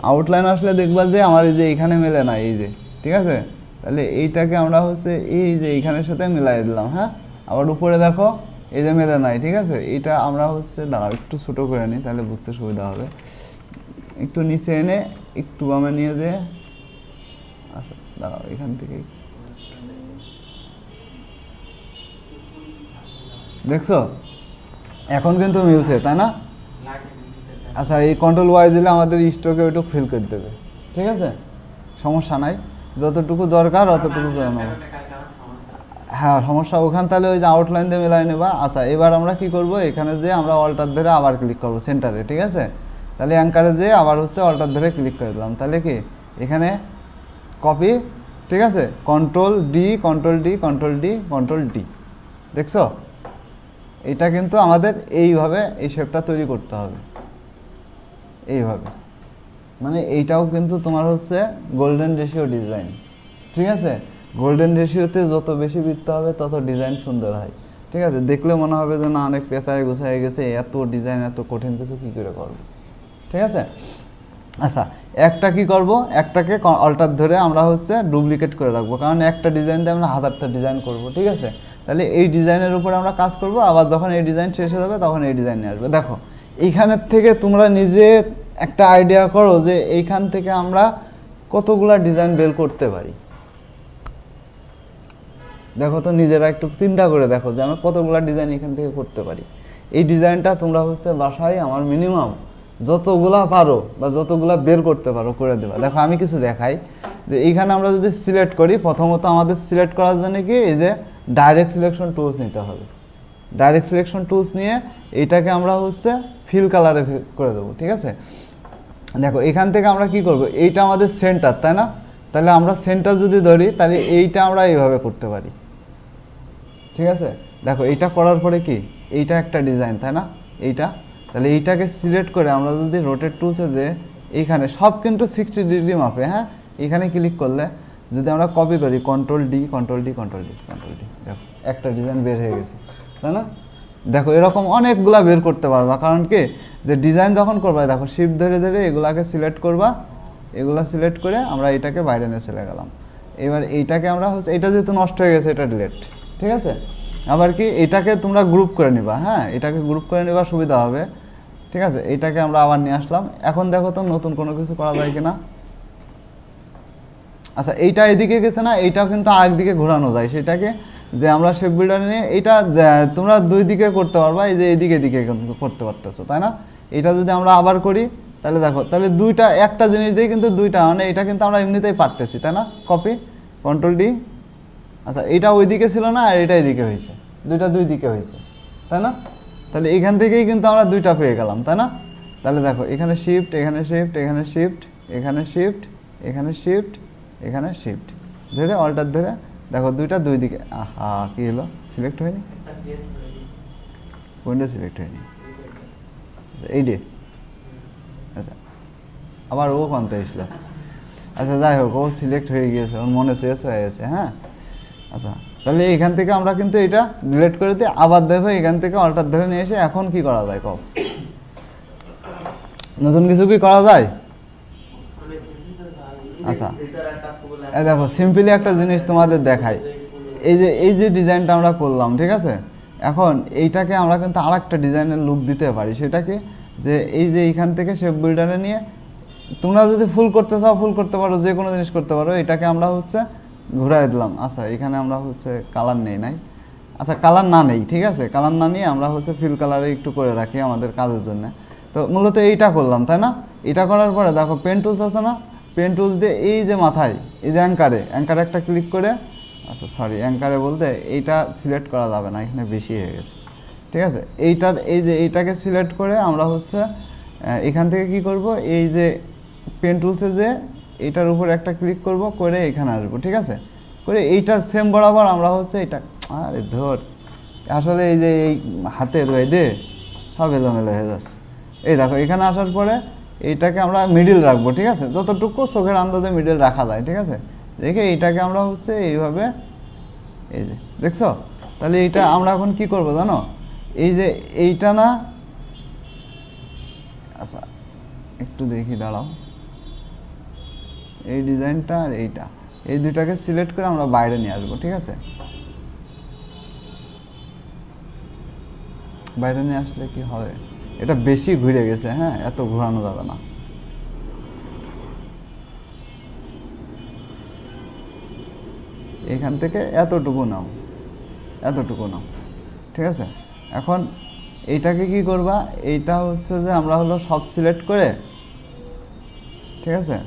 আউটলাইন আসলে দেখবা যে আমার এই যে এইখানে মেলে না, এই যে, ঠিক আছে। তাহলে এইটাকে আমরা হচ্ছে এই যে এইখানের সাথে মিলাই দিলাম, হ্যাঁ। আবার উপরে দেখো এই যে মেলে নাই, ঠিক আছে। এইটা আমরা হচ্ছে দাঁড়াও একটু ছোটো করে নিই, তাহলে বুঝতে সুবিধা হবে। একটু নিচে এনে একটু বামে নিয়ে যেয়ে, আচ্ছা দাঁড়াও এখান থেকে, দেখছো এখন কিন্তু মিলছে, তাই না? আচ্ছা এই কন্ট্রোল ওয়াই দিলে আমাদের স্ট্রোকে ওইটু ফিল করে দেবে, ঠিক আছে, সমস্যা নাই, যতটুকু দরকার অতটুকু করে নেবো। হ্যাঁ সমস্যা ওখান, তাহলে ওই যে আউটলাইন দিয়ে মেলাই নেবা। আচ্ছা এবার আমরা কি করব, এখানে যে আমরা অল্টার ধরে আবার ক্লিক করব সেন্টারে, ঠিক আছে। তাহলে অ্যাঙ্কারে যে আবার হচ্ছে অল্টার ধরে ক্লিক করে দিলাম, তাহলে কি এখানে কপি, ঠিক আছে, control D, control D, control D, control D, দেখছো। এটা কিন্তু আমাদের এইভাবে এই শেপটা তৈরি করতে হবে, এইভাবে, মানে এইটাও কিন্তু তোমার হচ্ছে গোল্ডেন রেশিও ডিজাইন, ঠিক আছে। গোল্ডেন রেশিওতে যত বেশি বৃত্ত হবে তত ডিজাইন সুন্দর হয়, ঠিক আছে। দেখলে মনে হবে যে না অনেক পেঁচায় গোছায় গেছে, এত ডিজাইন এত কঠিন কিছু কী করে করবো, ঠিক আছে। আচ্ছা একটা কি করব, একটাকে অল্টার ধরে আমরা হচ্ছে ডুপ্লিকেট করে রাখবো, কারণ একটা ডিজাইন দিয়ে আমরা 1000টা ডিজাইন করব, ঠিক আছে। তাহলে এই ডিজাইনের উপরে আমরা কাজ করব, আবার যখন এই ডিজাইন শেষ হয়ে যাবে তখন এই ডিজাইন নিয়ে আসবে। দেখো এইখানের থেকে তোমরা নিজে একটা আইডিয়া করো যে এইখান থেকে আমরা কতগুলা ডিজাইন বের করতে পারি। দেখো তো নিজেরা একটু চিন্তা করে দেখো যে আমরা কতগুলা ডিজাইন এখান থেকে করতে পারি। এই ডিজাইনটা তোমরা হচ্ছে বাসায় আমার মিনিমাম যতগুলা পারো বা যতগুলা বের করতে পারো করে দেবা। দেখো আমি কিছু দেখাই যে এইখানে আমরা যদি সিলেক্ট করি, প্রথমত আমাদের সিলেক্ট করার জন্য কি এই যে ডাইরেক্ট সিলেকশন টুলস নিতে হবে। ডাইরেক্ট সিলেকশন টুলস নিয়ে এইটাকে আমরা হচ্ছে ফিল কালারে করে দেবো, ঠিক আছে। দেখো এখান থেকে আমরা কি করব, এইটা আমাদের সেন্টার, তাই না? তাহলে আমরা সেন্টার যদি ধরি তাহলে এইটা আমরা এইভাবে করতে পারি, ঠিক আছে। দেখো এইটা করার পরে কি এইটা একটা ডিজাইন, তাই না? এইটা, তাহলে এইটাকে সিলেক্ট করে আমরা যদি রোটেট টুলসে যে এইখানে সব কিন্তু 60 ডিগ্রি মাপে, হ্যাঁ, এইখানে ক্লিক করলে যদি আমরা কপি করি control D, control D, control D, control D, দেখো একটা ডিজাইন বের হয়ে গেছে, তাই না? দেখো এরকম অনেকগুলা বের করতে পারবা, কারণ কি যে ডিজাইন যখন করবা দেখো শিফট ধরে ধরে এগুলাকে সিলেক্ট করবা, এগুলা সিলেক্ট করে আমরা এটাকে বাইরে নিয়ে চলে গেলাম। এবার এইটাকে আমরা হচ্ছে এটা যেহেতু নষ্ট হয়ে গেছে এটা ডিলিট, ঠিক আছে। আবার কি এটাকে তোমরা গ্রুপ করে নিবা, হ্যাঁ এটাকে গ্রুপ করে নিবা সুবিধা হবে, ঠিক আছে। এইটাকে আমরা আবার নিয়ে আসলাম। এখন দেখো তো নতুন কোনো কিছু করা যায় কিনা। আচ্ছা এইটা এদিকে গেছে না, এইটাও কিন্তু আরেকদিকে ঘোরানো যায়, সেটাকে যে আমরা শেপ বিল্ডার নিয়ে এটা তোমরা দুই দিকে করতে পারবা, এই যে এইদিকে দিকে কিন্তু করতে পারতেছো, তাই না। এটা যদি আমরা আবার করি তাহলে দেখো, তাহলে দুইটা একটা জিনিস দিয়ে কিন্তু দুইটা, মানে এটা কিন্তু আমরা এমনিতেই পারতেছি, তাই না। Copy, control D. আচ্ছা এটা ওই দিকে ছিল না, আর এটা এদিকে হয়েছে, দুইটা দুই দিকে হয়েছে, তাই না। তাহলে এখান থেকেই কিন্তু আমরা দুইটা পেয়ে গেলাম, তাই না। তাহলে দেখো এখানে শিফট, এখানে শিফট, এখানে শিফট, এখানে শিফট, এখানে শিফট, এখানে শিফট ধরে অল্টার ধরে দেখো দুইটা দুই দিকে। আহা কি হলো, সিলেক্ট হয়নি, কোনটা সিলেক্ট হয়নি, এই ডে। আচ্ছা আবার ও কোনটা এসলো, আচ্ছা যাই হোক ও সিলেক্ট হয়ে গিয়েছে, ওর মনে শেষ হয়ে গেছে, হ্যাঁ। আচ্ছা তাহলে এখান থেকে আমরা কিন্তু এটা ডিলিট করে দিই। আবার দেখো এখান থেকে অল্টার ধরে নিয়ে এসে এখন কি করা যায়, কব নতুন কিছু কি করা যায়। আচ্ছা এই দেখো সিম্পলি একটা জিনিস তোমাদের দেখাই, এই যে ডিজাইনটা আমরা করলাম, ঠিক আছে। এখন এইটাকে আমরা কিন্তু আর একটা ডিজাইনের লুক দিতে পারি, সেটাকে যে এই যে এইখান থেকে শেপ বিল্ডারে নিয়ে তোমরা যদি ফুল করতে চাও ফুল করতে পারো, যে কোনো জিনিস করতে পারো। এটাকে আমরা হচ্ছে ঘুরাই দিলাম। আচ্ছা এখানে আমরা হচ্ছে কালার নাই, আচ্ছা কালার না নেই, ঠিক আছে, কালার না নিয়ে আমরা হচ্ছে ফিল কালারে একটু করে রাখি আমাদের কাজের জন্য। তো মূলত এইটা করলাম, তাই না। এটা করার পরে দেখো পেন টুলস আছে না, পেন টুলস দিয়ে এই যে মাথায় এই যে অ্যাঙ্কারে একটা ক্লিক করে, আচ্ছা সরি অ্যাঙ্কারে বলতে এইটা সিলেক্ট করা যাবে না, এখানে বেশি হয়ে গেছে, ঠিক আছে। এইটার এই যে এইটাকে সিলেক্ট করে আমরা হচ্ছে এখান থেকে কি করব, এই যে পেন টুলসে যে এইটার উপর একটা ক্লিক করব, করে এখানে আসবো, ঠিক আছে। করে এইটার সেম বরাবর আমরা হচ্ছে এটা, আরে ধর আসলে এই যে এই হাতে রয়ে দে সব এলোমেলো হয়ে যাচ্ছে। এই দেখো এখানে আসার পরে এইটাকে আমরা মিডিল রাখবো, ঠিক আছে, যতটুকু চোখের আন্দাজে মিডিল রাখা যায়, ঠিক আছে। দেখে এইটাকে আমরা হচ্ছে এইভাবে, এই যে দেখছো। তাহলে এইটা আমরা এখন কি করব জানো, এই যে এইটা না, আচ্ছা একটু দেখি দাঁড়াও, এই ডিজাইনটা আর এইটা, এই দুইটাকে সিলেক্ট করে আমরা বাইরে নিয়ে আসবো, ঠিক আছে। বাইরে নিয়ে আসলে কি হবে, এটা বেশি ঘুরে গেছে, হ্যাঁ এত ঘোরানো যাবে না। এখান থেকে এতটুকু নাও, এতটুকু নাও, ঠিক আছে। এখন এইটাকে কি করবা, এইটা হচ্ছে যে আমরা হলো সব সিলেক্ট করে, ঠিক আছে।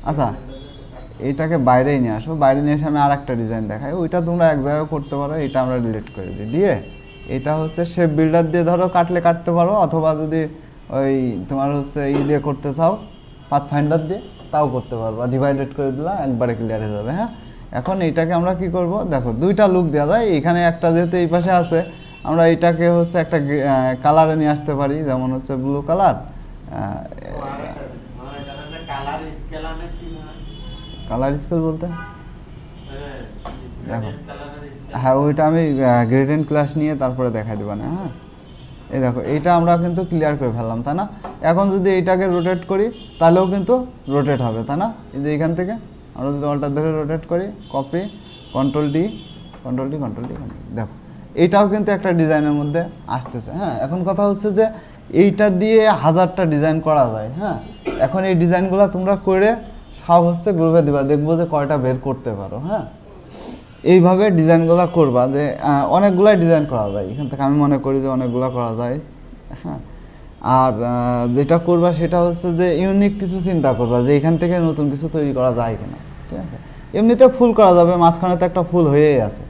আচ্ছা এইটাকে বাইরেই নিয়ে আসো, বাইরে নিয়ে এসে আমি আর একটা ডিজাইন দেখাই, ওইটা তোমরা এক জায়গায় করতে পারো, এটা আমরা ডিলিট করে দিই। দিয়ে এটা হচ্ছে শেপ বিল্ডার দিয়ে ধরো কাটলে কাটতে পারো, অথবা যদি ওই তোমার হচ্ছে দিয়ে করতে চাও পাথ ফাইন্ডার দিয়ে তাও করতে পারবো, ডিভাইডেড করে দিলাম একবারে ক্লিয়ার হয়ে যাবে, হ্যাঁ। এখন এইটাকে আমরা কি করব, দেখো দুইটা লুক দেওয়া যায়, এখানে একটা যেহেতু এই পাশে আছে, আমরা এইটাকে হচ্ছে একটা কালারে নিয়ে আসতে পারি, যেমন হচ্ছে ব্লু কালার। কালার স্কেল বলতে দেখো, হ্যাঁ ওইটা আমি গ্রেডিয়েন্ট ক্লাস নিয়ে তারপরে দেখাই দেবো না, হ্যাঁ। এই দেখো এইটা আমরা কিন্তু ক্লিয়ার করে ফেললাম, তাই না। এখন যদি এইটাকে রোটেট করি তাহলেও কিন্তু রোটেট হবে, তাই না। এই যে এখান থেকে আমরা যদি অল্টার ধরে রোটেট করি, copy, control D, control D, control D, দেখো এইটাও কিন্তু একটা ডিজাইনের মধ্যে আসতেছে, হ্যাঁ। এখন কথা হচ্ছে যে এইটা দিয়ে হাজারটা ডিজাইন করা যায়, হ্যাঁ। এখন এই ডিজাইনগুলো তোমরা করে সব হচ্ছে গ্রুপে দিবা, দেখবো যে কয়টা বের করতে পারো, হ্যাঁ। এইভাবে ডিজাইনগুলো করবা, যে অনেকগুলাই ডিজাইন করা যায় এখান থেকে, আমি মনে করি যে অনেকগুলো করা যায়, হ্যাঁ। আর যেটা করবা সেটা হচ্ছে যে ইউনিক কিছু চিন্তা করবা, যে এখান থেকে নতুন কিছু তৈরি করা যায় কিনা, ঠিক আছে। এমনিতে ফুল করা যাবে, মাঝখানে তো একটা ফুল হয়েই আছে,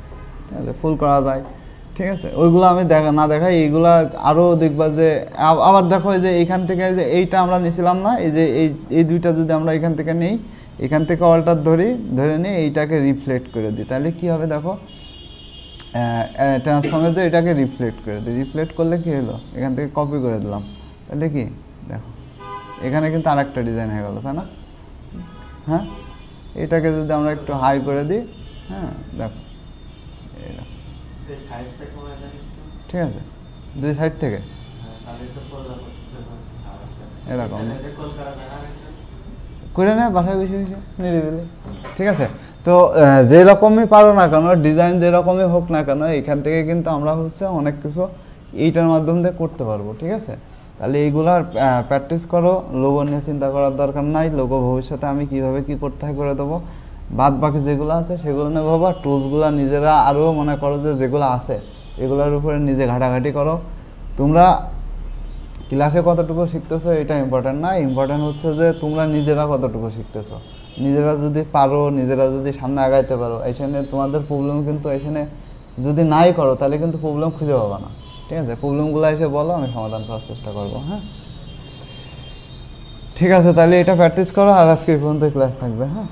ঠিক আছে, ফুল করা যায়, ঠিক আছে। ওইগুলো আমি না দেখাই, এইগুলা আরও দেখবা যে আবার দেখো যে এইখান থেকে যে এইটা আমরা নিছিলাম না, এই যে এই দুইটা যদি আমরা এখান থেকে নেই, এখান থেকে অল্টার ধরে নিয়ে এইটাকে রিফ্লেক্ট করে দিই, তাহলে কি হবে দেখো, ট্রান্সফর্মে যে এটাকে রিফ্লেক্ট করে দিই, রিফ্লেক্ট করলে কি হলো, এখান থেকে কপি করে দিলাম, তাহলে কি দেখো এখানে কিন্তু আর একটা ডিজাইন হয়ে গেলো, তাই না। হ্যাঁ এটাকে যদি আমরা একটু হাই করে দিই, হ্যাঁ দেখো ঠিক আছে, দুই সাইড থেকে এরকম, করে নেয় বাসায় বসে বসে নিরিবিলি। ঠিক আছে, তো যেরকমই পারো না কেন, ডিজাইন যেরকমই হোক না কেন, এখান থেকে কিন্তু আমরা হচ্ছে অনেক কিছু এইটার মাধ্যম দিয়ে করতে পারবো। ঠিক আছে, তাহলে এইগুলার প্র্যাকটিস করো। লোগো নিয়ে চিন্তা করার দরকার নাই, লোগো ভবিষ্যতে আমি কিভাবে কি করতে হয় করে দেবো। বাদ বাকি যেগুলো আছে সেগুলো নিয়ে ভাবা। টুলসগুলো নিজেরা আরও মনে করো যে যেগুলো আছে এগুলোর উপরে নিজে ঘাটাঘাটি করো। তোমরা ক্লাসে কতটুকু শিখতেছো এটা ইম্পর্টেন্ট না, ইম্পর্টেন্ট হচ্ছে যে তোমরা নিজেরা কতটুকু শিখতেছো। নিজেরা যদি পারো, নিজেরা যদি সামনে আগাইতে পারো, এখানে তোমাদের প্রবলেম কিন্তু এখানে যদি নাই করো তাহলে কিন্তু প্রবলেম খুঁজে পাবা না। ঠিক আছে, প্রবলেমগুলো এসে বলো, আমি সমাধান করার চেষ্টা করবো। হ্যাঁ, ঠিক আছে, তাহলে এটা প্র্যাকটিস করো। আর আজকে এই পর্যন্ত ক্লাস থাকবে। হ্যাঁ।